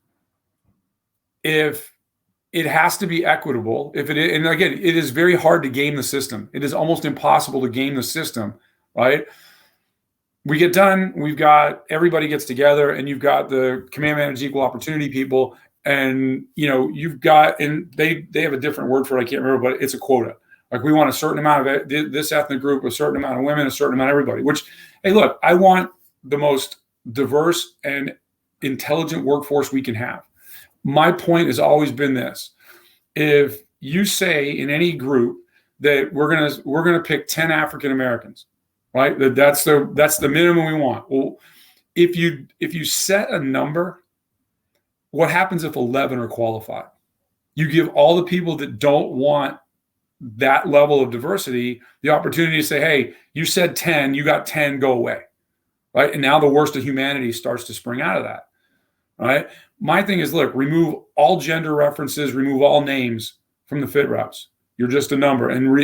if it has to be equitable, and again, it is very hard to game the system. It is almost impossible to game the system, right? We get done, everybody gets together, and you've got the command managed equal opportunity people, and they have a different word for it, I can't remember, but it's a quota. Like, we want a certain amount of this ethnic group, a certain amount of women, a certain amount of everybody, which, hey, look, I want the most diverse and intelligent workforce we can have. My point has always been this: if you say in any group that we're gonna pick 10 African Americans, right? That's the minimum we want. Well, if you set a number, what happens if 11 are qualified? You give all the people that don't want that level of diversity the opportunity to say, hey, you said 10, you got 10, go away, right? And now the worst of humanity starts to spring out of that. Right. My thing is, look, remove all gender references, remove all names from the fit reps. You're just a number. And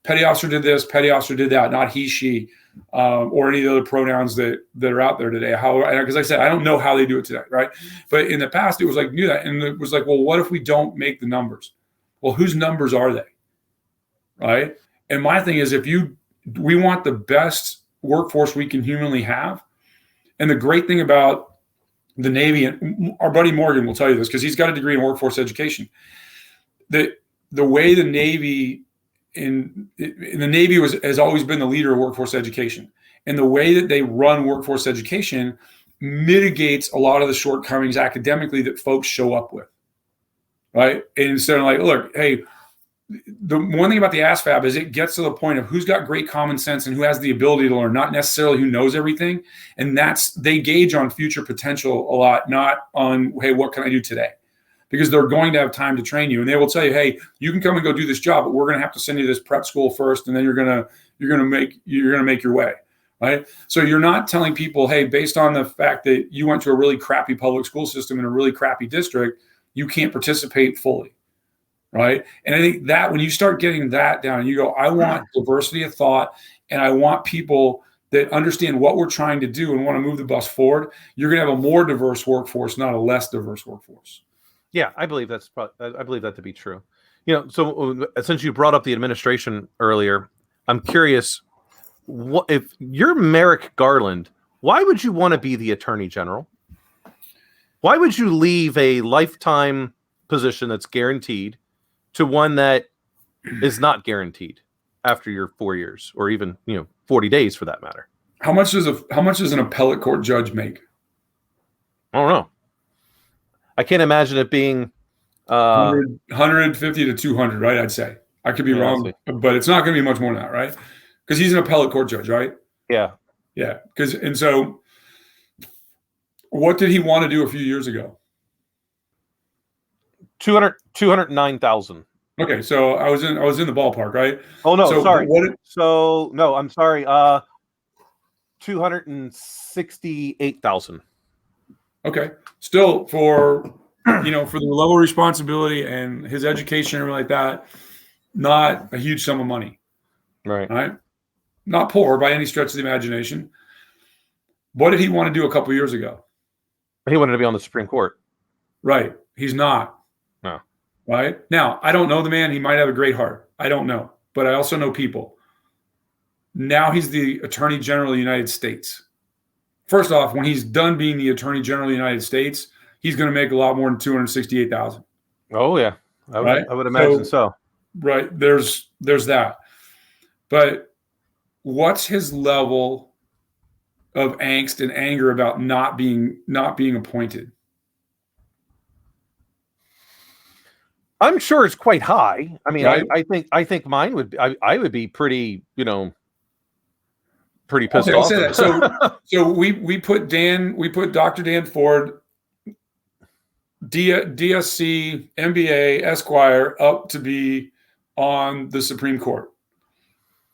petty officer did this, petty officer did that, not he, she, or any of the other pronouns that are out there today. Because like I said, I don't know how they do it today. Right. But in the past, it was like, knew that. And it was like, well, what if we don't make the numbers? Well, whose numbers are they? Right. And my thing is, we want the best workforce we can humanly have. And the great thing about the Navy, and our buddy Morgan will tell you this because he's got a degree in workforce education. The way the Navy has always been the leader of workforce education, and the way that they run workforce education mitigates a lot of the shortcomings academically that folks show up with, right? And instead of like, look, hey, the one thing about the ASVAB is it gets to the point of who's got great common sense and who has the ability to learn, not necessarily who knows everything. And they gauge on future potential a lot, not on, hey, what can I do today? Because they're going to have time to train you. And they will tell you, hey, you can come and go do this job, but we're going to have to send you this prep school first. And then you're going to make your way. Right. So you're not telling people, hey, based on the fact that you went to a really crappy public school system in a really crappy district, you can't participate fully. Right. And I think that when you start getting that down, you go, I want diversity of thought, and I want people that understand what we're trying to do and want to move the bus forward. You're going to have a more diverse workforce, not a less diverse workforce. Yeah, I believe I believe that to be true. So since you brought up the administration earlier, I'm curious, what if you're Merrick Garland, why would you want to be the Attorney General? Why would you leave a lifetime position that's guaranteed to one that is not guaranteed after your 4 years, or even 40 days for that matter? How much does an appellate court judge make? I don't know. I can't imagine it being 150 to 200, right? I'd say. I could be wrong, but it's not going to be much more than that, right? Because he's an appellate court judge, right? Yeah. Yeah. And so what did he want to do a few years ago? 209,000. Okay, so I was in the ballpark, right? Oh no, sorry. I'm sorry. 268,000. Okay, still for for the level of responsibility and his education and everything like that, not a huge sum of money, right? Right, not poor by any stretch of the imagination. What did he want to do a couple years ago? He wanted to be on the Supreme Court. Right, he's not. No. Right? Now, I don't know the man. He might have a great heart. I don't know. But I also know people. Now he's the Attorney General of the United States. First off, when he's done being the Attorney General of the United States, he's going to make a lot more than $268,000. Oh, yeah. I would imagine so. Right. There's that. But what's his level of angst and anger about not being appointed? I'm sure it's quite high. I mean, Right? I think mine would be, I would be pretty, pretty pissed Okay, I'll off. say that. So we put Dr. Dan Ford, DSC, MBA, Esquire, up to be on the Supreme Court.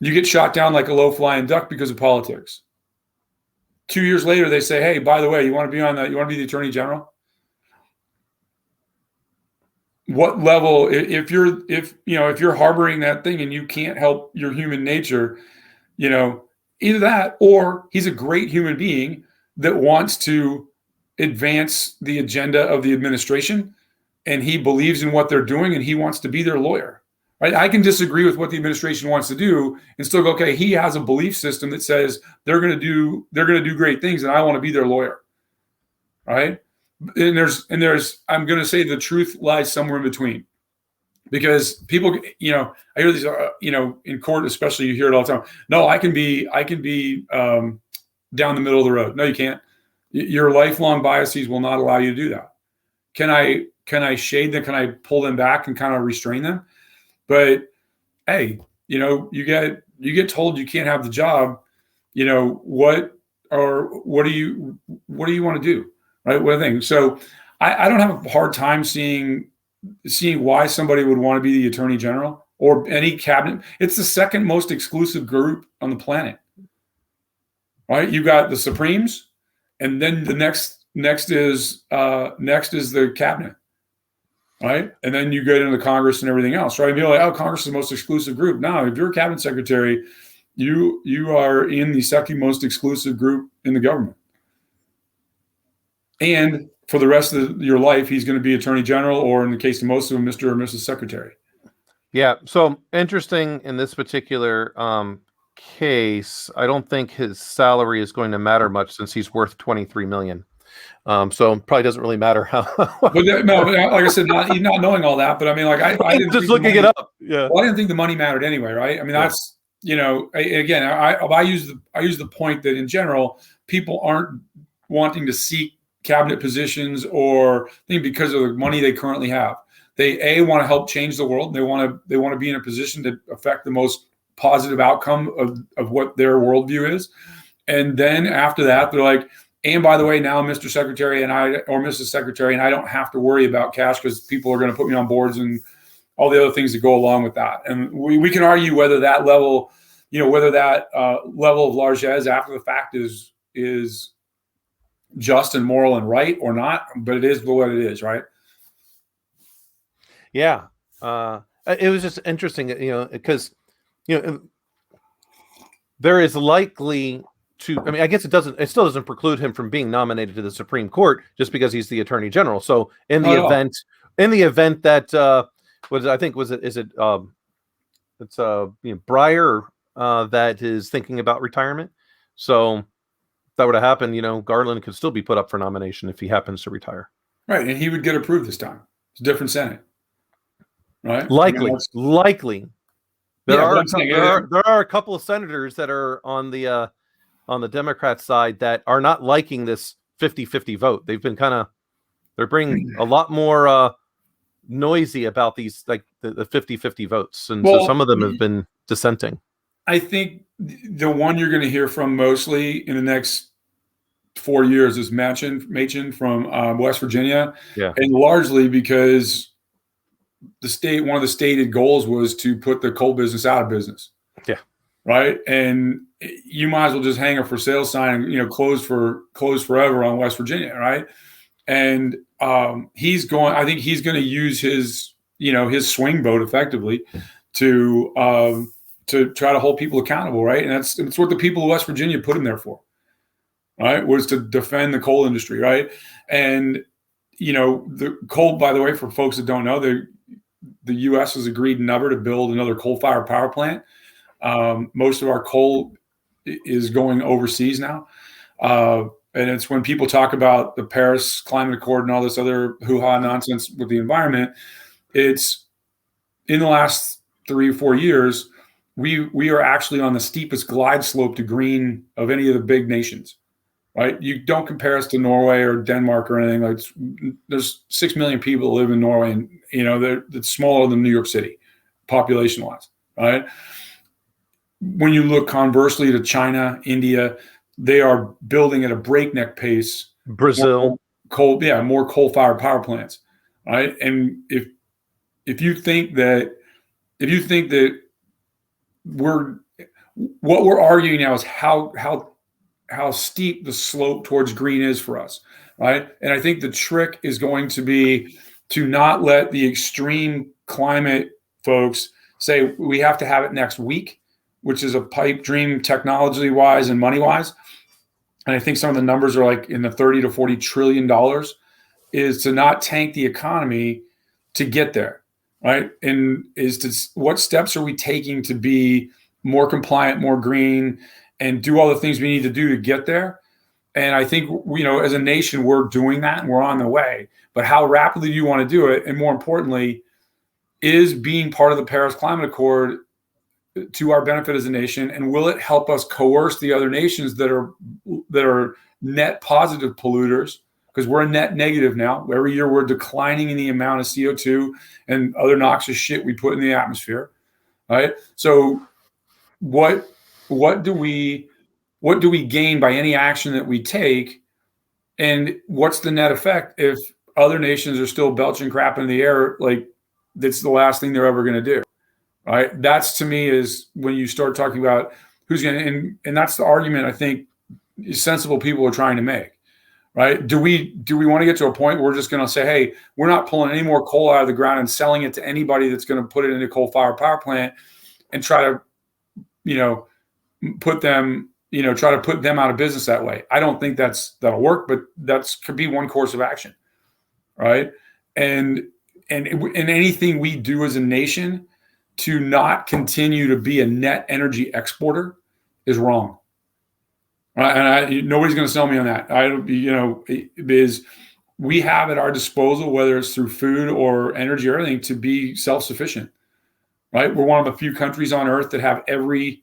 You get shot down like a low-flying duck because of politics. 2 years later, they say, "Hey, by the way, you want to be the Attorney General?" What level? If you're harboring that thing and you can't help your human nature, either that or he's a great human being that wants to advance the agenda of the administration, and he believes in what they're doing, and he wants to be their lawyer. Right? I can disagree with what the administration wants to do and still go, okay, he has a belief system that says they're going to do great things, and I want to be their lawyer. Right? And there's I'm going to say the truth lies somewhere in between, because people, I hear these, in court, especially, you hear it all the time. No, I can be down the middle of the road. No, you can't. Your lifelong biases will not allow you to do that. Can I shade them? Can I pull them back and kind of restrain them? But hey, you get told you can't have the job. What do you want to do? Right? What thing? So I don't have a hard time seeing why somebody would want to be the Attorney General or any cabinet. It's the second most exclusive group on the planet. Right? You got the Supremes, and then the next is the cabinet. Right? And then you get into Congress and everything else, right? And you're like, oh, Congress is the most exclusive group. No, if you're a cabinet secretary, you are in the second most exclusive group in the government. And for the rest of your life, he's going to be Attorney General, or in the case of most of them, Mr. or Mrs. Secretary. Yeah. So interesting in this particular case, I don't think his salary is going to matter much since he's worth $23 million. So probably doesn't really matter how. But no, like I said, not knowing all that, but I mean, like I didn't just looking it up. Yeah. Well, I didn't think the money mattered anyway, right? I mean, that's again, I use the point that in general, people aren't wanting to seek cabinet positions or things because of the money they currently have. They want to help change the world. And they want to be in a position to affect the most positive outcome of what their worldview is. And then after that, they're like, and by the way, now Mr. Secretary or Mrs. Secretary, and I don't have to worry about cash because people are going to put me on boards and all the other things that go along with that. And we can argue whether that level, level of largesse after the fact is just and moral and right or not, but it is what it is, right? Yeah. It was just interesting, because, there is likely to, I mean, I guess it still doesn't preclude him from being nominated to the Supreme Court just because he's the Attorney General. So in the event that, Breyer that is thinking about retirement. So if that were to happen, Garland could still be put up for nomination if he happens to retire. Right. And he would get approved this time. It's a different Senate. Right. Likely. There are a couple of senators that are on the Democrat side that are not liking this 50-50 vote. They've been they're bringing a lot more noisy about these, like the 50-50 votes. And so some of them have been dissenting. I think the one you're going to hear from mostly in the next 4 years is Machen from West Virginia. Yeah. And largely because one of the stated goals was to put the coal business out of business. Yeah. Right. And you might as well just hang a for sale sign and, closed forever on West Virginia. Right. And I think he's going to use his swing vote effectively to try to hold people accountable. Right. And that's what the people of West Virginia put him there for. Right. Was to defend the coal industry. Right. And, the coal, by the way, for folks that don't know, the U.S. has agreed never to build another coal-fired power plant. Most of our coal is going overseas now. And it's when people talk about the Paris Climate Accord and all this other hoo-ha nonsense with the environment, it's in the last 3 or 4 years, we are actually on the steepest glide slope to green of any of the big nations. right? You don't compare us to Norway or Denmark or anything. Like, there's 6 million people that live in Norway, and it's smaller than New York City, population-wise, right? When you look conversely to China, India, they are building at a breakneck pace. Brazil, more coal-fired power plants, right? And if you think that what we're arguing now is how steep the slope towards green is for us, right? And I think the trick is going to be to not let the extreme climate folks say we have to have it next week, which is a pipe dream technology-wise and money-wise. And I think some of the numbers are like in the $30 to $40 trillion, is to not tank the economy to get there, right? And what steps are we taking to be more compliant, more green, and do all the things we need to do to get there? And I think, as a nation, we're doing that and we're on the way. But how rapidly do you want to do it? And more importantly, is being part of the Paris Climate Accord to our benefit as a nation? And will it help us coerce the other nations that are net positive polluters? Because we're a net negative now. Every year we're declining in the amount of CO2 and other noxious shit we put in the atmosphere, right? So what do we gain by any action that we take? And what's the net effect if other nations are still belching crap in the air? Like, that's the last thing they're ever going to do, right? That's, to me, is when you start talking about who's going to, and that's the argument I think sensible people are trying to make, right? Do we want to get to a point where we're just going to say, hey, we're not pulling any more coal out of the ground and selling it to anybody that's going to put it in a coal-fired power plant and try to, put them out of business that way? I don't think that'll work, but could be one course of action, right? And anything we do as a nation to not continue to be a net energy exporter is wrong. Right? And nobody's going to sell me on that. Is we have at our disposal, whether it's through food or energy or anything, to be self-sufficient, right? We're one of the few countries on earth that have every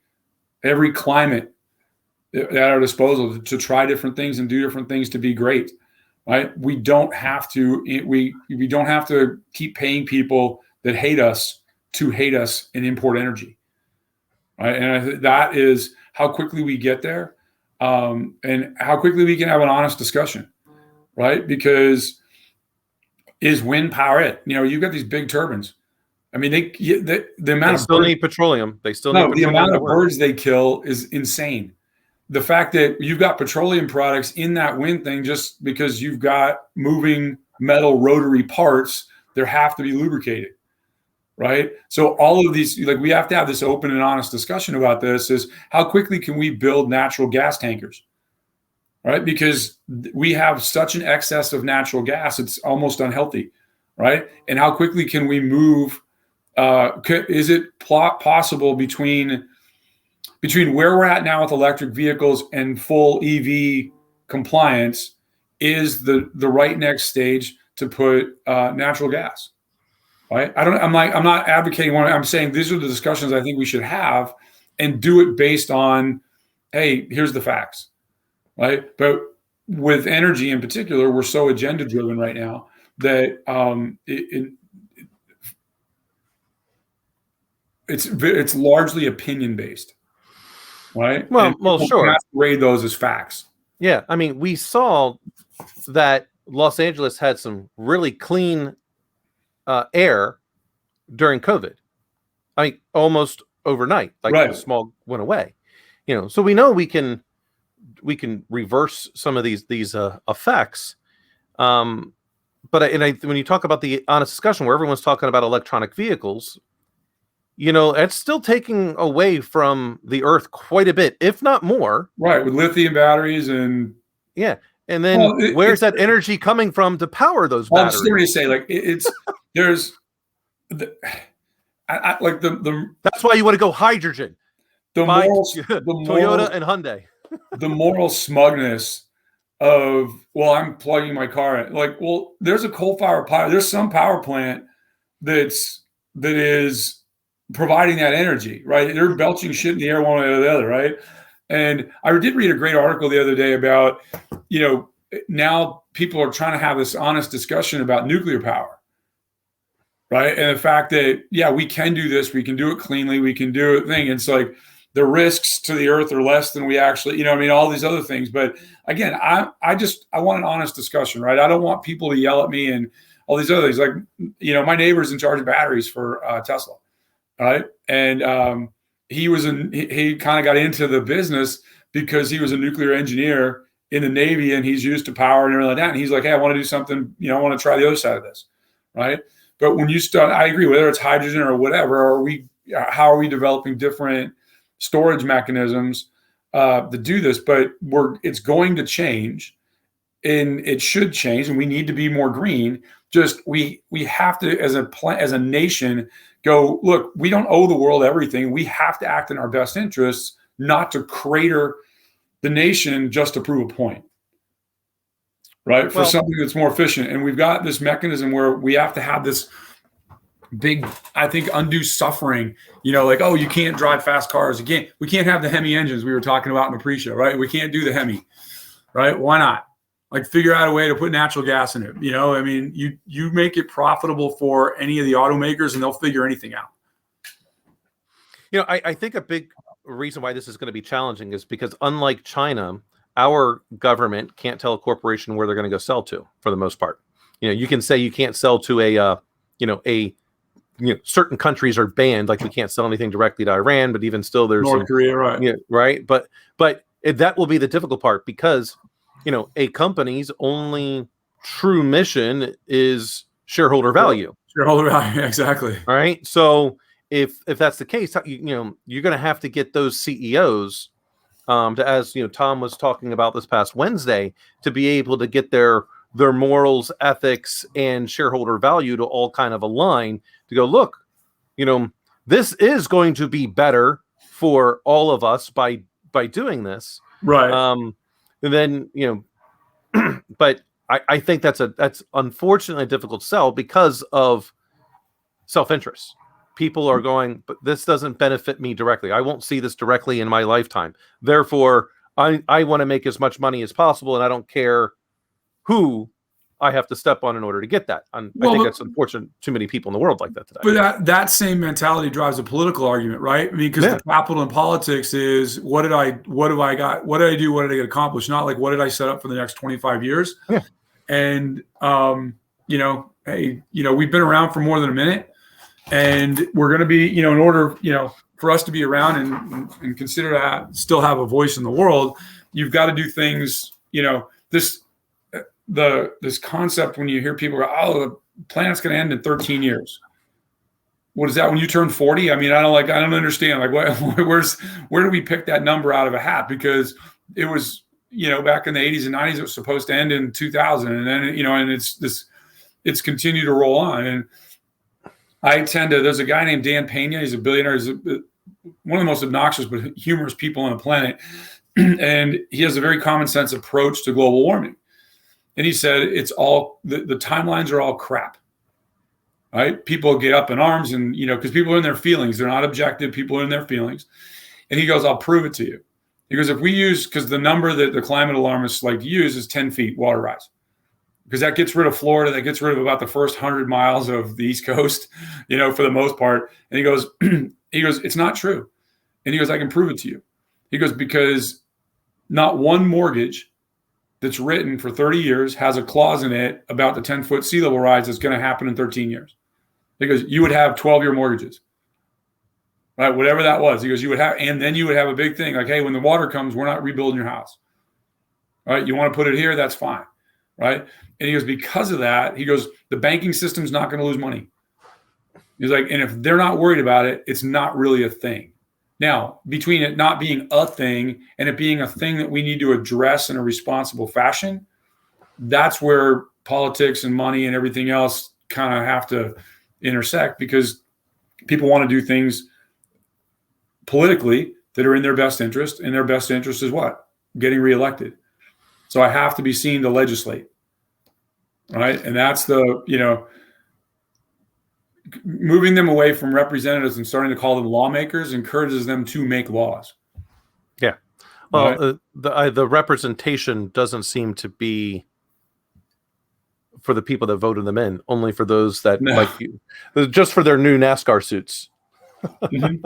climate at our disposal to try different things and do different things to be great, right? We don't have to keep paying people that hate us to hate us and import energy, right? And I think that is how quickly we get there, and how quickly we can have an honest discussion, right? Because is wind power it? You've got these big turbines. I mean, the amount of still need petroleum. They still need petroleum. The amount of birds they kill is insane. The fact that you've got petroleum products in that wind thing, just because you've got moving metal rotary parts, there have to be lubricated, right? So all of these, we have to have this open and honest discussion about this, is how quickly can we build natural gas tankers, right? Because we have such an excess of natural gas, it's almost unhealthy, right? And how quickly can we move? Is it possible between where we're at now with electric vehicles and full EV compliance is the right next stage to put natural gas, right? I'm not advocating one. I'm saying these are the discussions I think we should have, and do it based on, hey, here's the facts, right? But with energy in particular, we're so agenda driven right now that it's largely opinion based, right? Well, sure. Masquerade those as facts. Yeah, I mean, we saw that Los Angeles had some really clean air during COVID. I mean, almost overnight, the smog went away. So we know we can reverse some of these effects. But when you talk about the honest discussion where everyone's talking about electronic vehicles, it's still taking away from the earth quite a bit, if not more. Right, with lithium batteries and and then where's that energy coming from to power those batteries? I'm still going to say, there's That's why you want to go hydrogen. Toyota and Hyundai. The moral smugness of, I'm plugging my car in. There's a coal-fired power. There's some power plant that is providing that energy, right? They're belching shit in the air one way or the other, right? And I did read a great article the other day about, now people are trying to have this honest discussion about nuclear power, right? And the fact that, we can do this, we can do it cleanly, we can do it thing. It's like the risks to the earth are less than we actually, all these other things. But again, I want an honest discussion, right? I don't want people to yell at me and all these other things. Like, my neighbor's in charge of batteries for Tesla, right? And he kind of got into the business because he was a nuclear engineer in the Navy, and he's used to power and everything like that. And he's like, hey, I want to do something, I want to try the other side of this, right? But when you start, I agree, whether it's hydrogen or whatever, how are we developing different storage mechanisms to do this? But it's going to change, and it should change, and we need to be more green. Just we have to, as a nation, go, look, we don't owe the world everything. We have to act in our best interests, not to crater the nation just to prove a point, right? For something that's more efficient. And we've got this mechanism where we have to have this big, I think, undue suffering, like, oh, you can't drive fast cars. We can't have the Hemi engines we were talking about in the pre-show, right? We can't do the Hemi, right? Why not? Like, figure out a way to put natural gas in it. You make it profitable for any of the automakers, and they'll figure anything out. I think a big reason why this is going to be challenging is because, unlike China, our government can't tell a corporation where they're going to go sell to, for the most part. You can say you can't sell to certain countries are banned, like we can't sell anything directly to Iran, but even still there's North Korea, right? Right. But that will be the difficult part, because a company's only true mission is shareholder value. Shareholder value, exactly. All right. So if that's the case, you're going to have to get those CEOs, as Tom was talking about this past Wednesday, to be able to get their morals, ethics, and shareholder value to all kind of align, to go, look, this is going to be better for all of us by doing this. Right. And then, but I think that's unfortunately a difficult sell because of self-interest. People are going, but this doesn't benefit me directly. I won't see this directly in my lifetime. Therefore, I want to make as much money as possible, and I don't care who I have to step on in order to get that. I think that's unfortunate. Too many people in the world like that today. But that same mentality drives a political argument, right? I mean, because the capital in politics is what did I do? What did I get accomplished? Not like, what did I set up for the next 25 years? Yeah. And hey, we've been around for more than a minute, and we're going to be, in order, for us to be around and consider that still have a voice in the world, you've got to do things, this concept when you hear people go, oh, the planet's going to end in 13 years. What is that, when you turn 40? I mean, I don't understand. Like, where do we pick that number out of a hat? Because it was, back in the 80s and 90s, it was supposed to end in 2000. And then, and it's continued to roll on. And there's a guy named Dan Pena. He's a billionaire. He's one of the most obnoxious but humorous people on the planet. And he has a very common sense approach to global warming. And he said, it's all, the timelines are all crap, right? People get up in arms and, because people are in their feelings. They're not objective. People are in their feelings. And he goes, I'll prove it to you. He goes, if we use, because the number that the climate alarmists like to use is 10 feet water rise. Because that gets rid of Florida. That gets rid of about the first 100 miles of the East Coast, for the most part. And he goes, it's not true. And he goes, I can prove it to you. He goes, because not one mortgage that's written for 30 years has a clause in it about the 10-foot sea level rise that's going to happen in 13 years. Because you would have 12-year mortgages, right? Whatever that was. He goes, you would have, and then you would have a big thing like, hey, when the water comes, we're not rebuilding your house, right? You want to put it here, that's fine, right? And he goes, because of that, he goes, the banking system's not going to lose money. He's like, and if they're not worried about it, it's not really a thing. Now, between it not being a thing and it being a thing that we need to address in a responsible fashion, that's where politics and money and everything else kind of have to intersect, because people want to do things politically that are in their best interest, and their best interest is what? Getting reelected. So I have to be seen to legislate, right? And that's the, moving them away from representatives and starting to call them lawmakers encourages them to make laws. Yeah. Well, the representation doesn't seem to be for the people that voted them in, only for those that like you, just for their new NASCAR suits. Mm-hmm.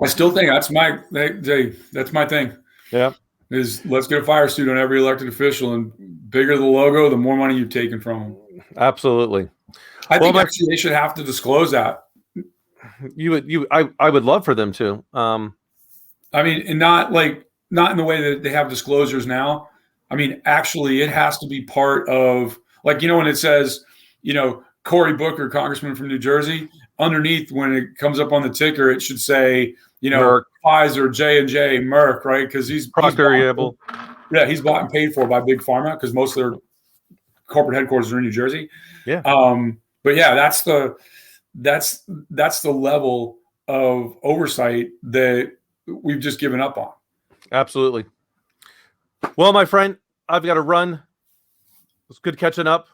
I still think that's my thing. Yeah, is let's get a fire suit on every elected official, and bigger the logo, the more money you've taken from them. Absolutely. I think actually they should have to disclose that. I would love for them to. I mean, and not in the way that they have disclosures now. I mean, actually, it has to be part of, like, you know, when it says, you know, Cory Booker, congressman from New Jersey, underneath when it comes up on the ticker, it should say, you know, Merck. Pfizer, J&J, Merck, right? Because he's bought and paid for by Big Pharma because most of their corporate headquarters are in New Jersey. Yeah. But yeah, that's the level of oversight that we've just given up on. Absolutely. Well, my friend, I've got to run. It was good catching up,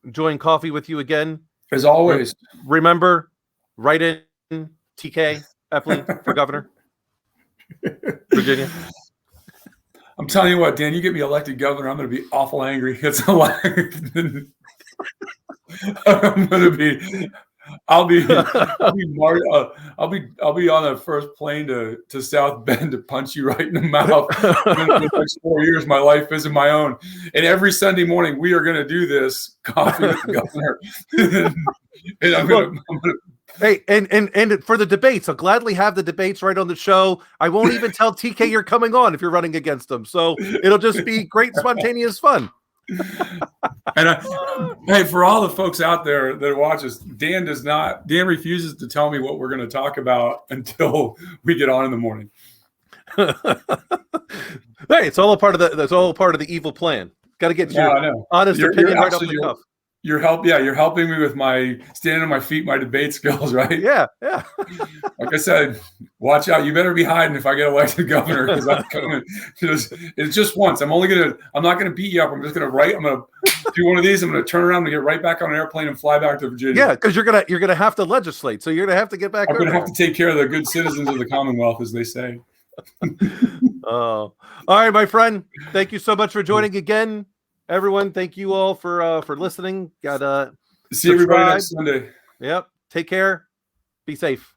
enjoying coffee with you again. As always. Remember, write in TK Eppley for governor, Virginia. I'm telling you what, Dan, you get me elected governor, I'm going to be awful angry. It's a lot. I'll be on the first plane to South Bend to punch you right in the mouth. In the next 4 years, my life isn't my own. And every Sunday morning, we are going to do this coffee with the governor. And I'm going to. Hey, and for the debates, I'll gladly have the debates right on the show. I won't even tell TK you're coming on if you're running against them. So it'll just be great, spontaneous fun. And hey, for all the folks out there that watch us, Dan refuses to tell me what we're going to talk about until we get on in the morning. Hey, it's all a part of the evil plan. Got to get your honest opinion right off the cuff. You're helping me with my standing on my feet, my debate skills, right? Yeah. Like I said, watch out. You better be hiding if I get elected governor, because I'm coming. It's just once. I'm not gonna beat you up. I'm gonna do one of these. I'm gonna turn around and get right back on an airplane and fly back to Virginia. Yeah, because you're gonna have to legislate. So you're gonna have to get back. I'm gonna have to take care of the good citizens of the Commonwealth, as they say. All right, my friend. Thank you so much for joining again. Everyone, thank you all for listening. Gotta see everybody next Sunday. Yep. Take care. Be safe.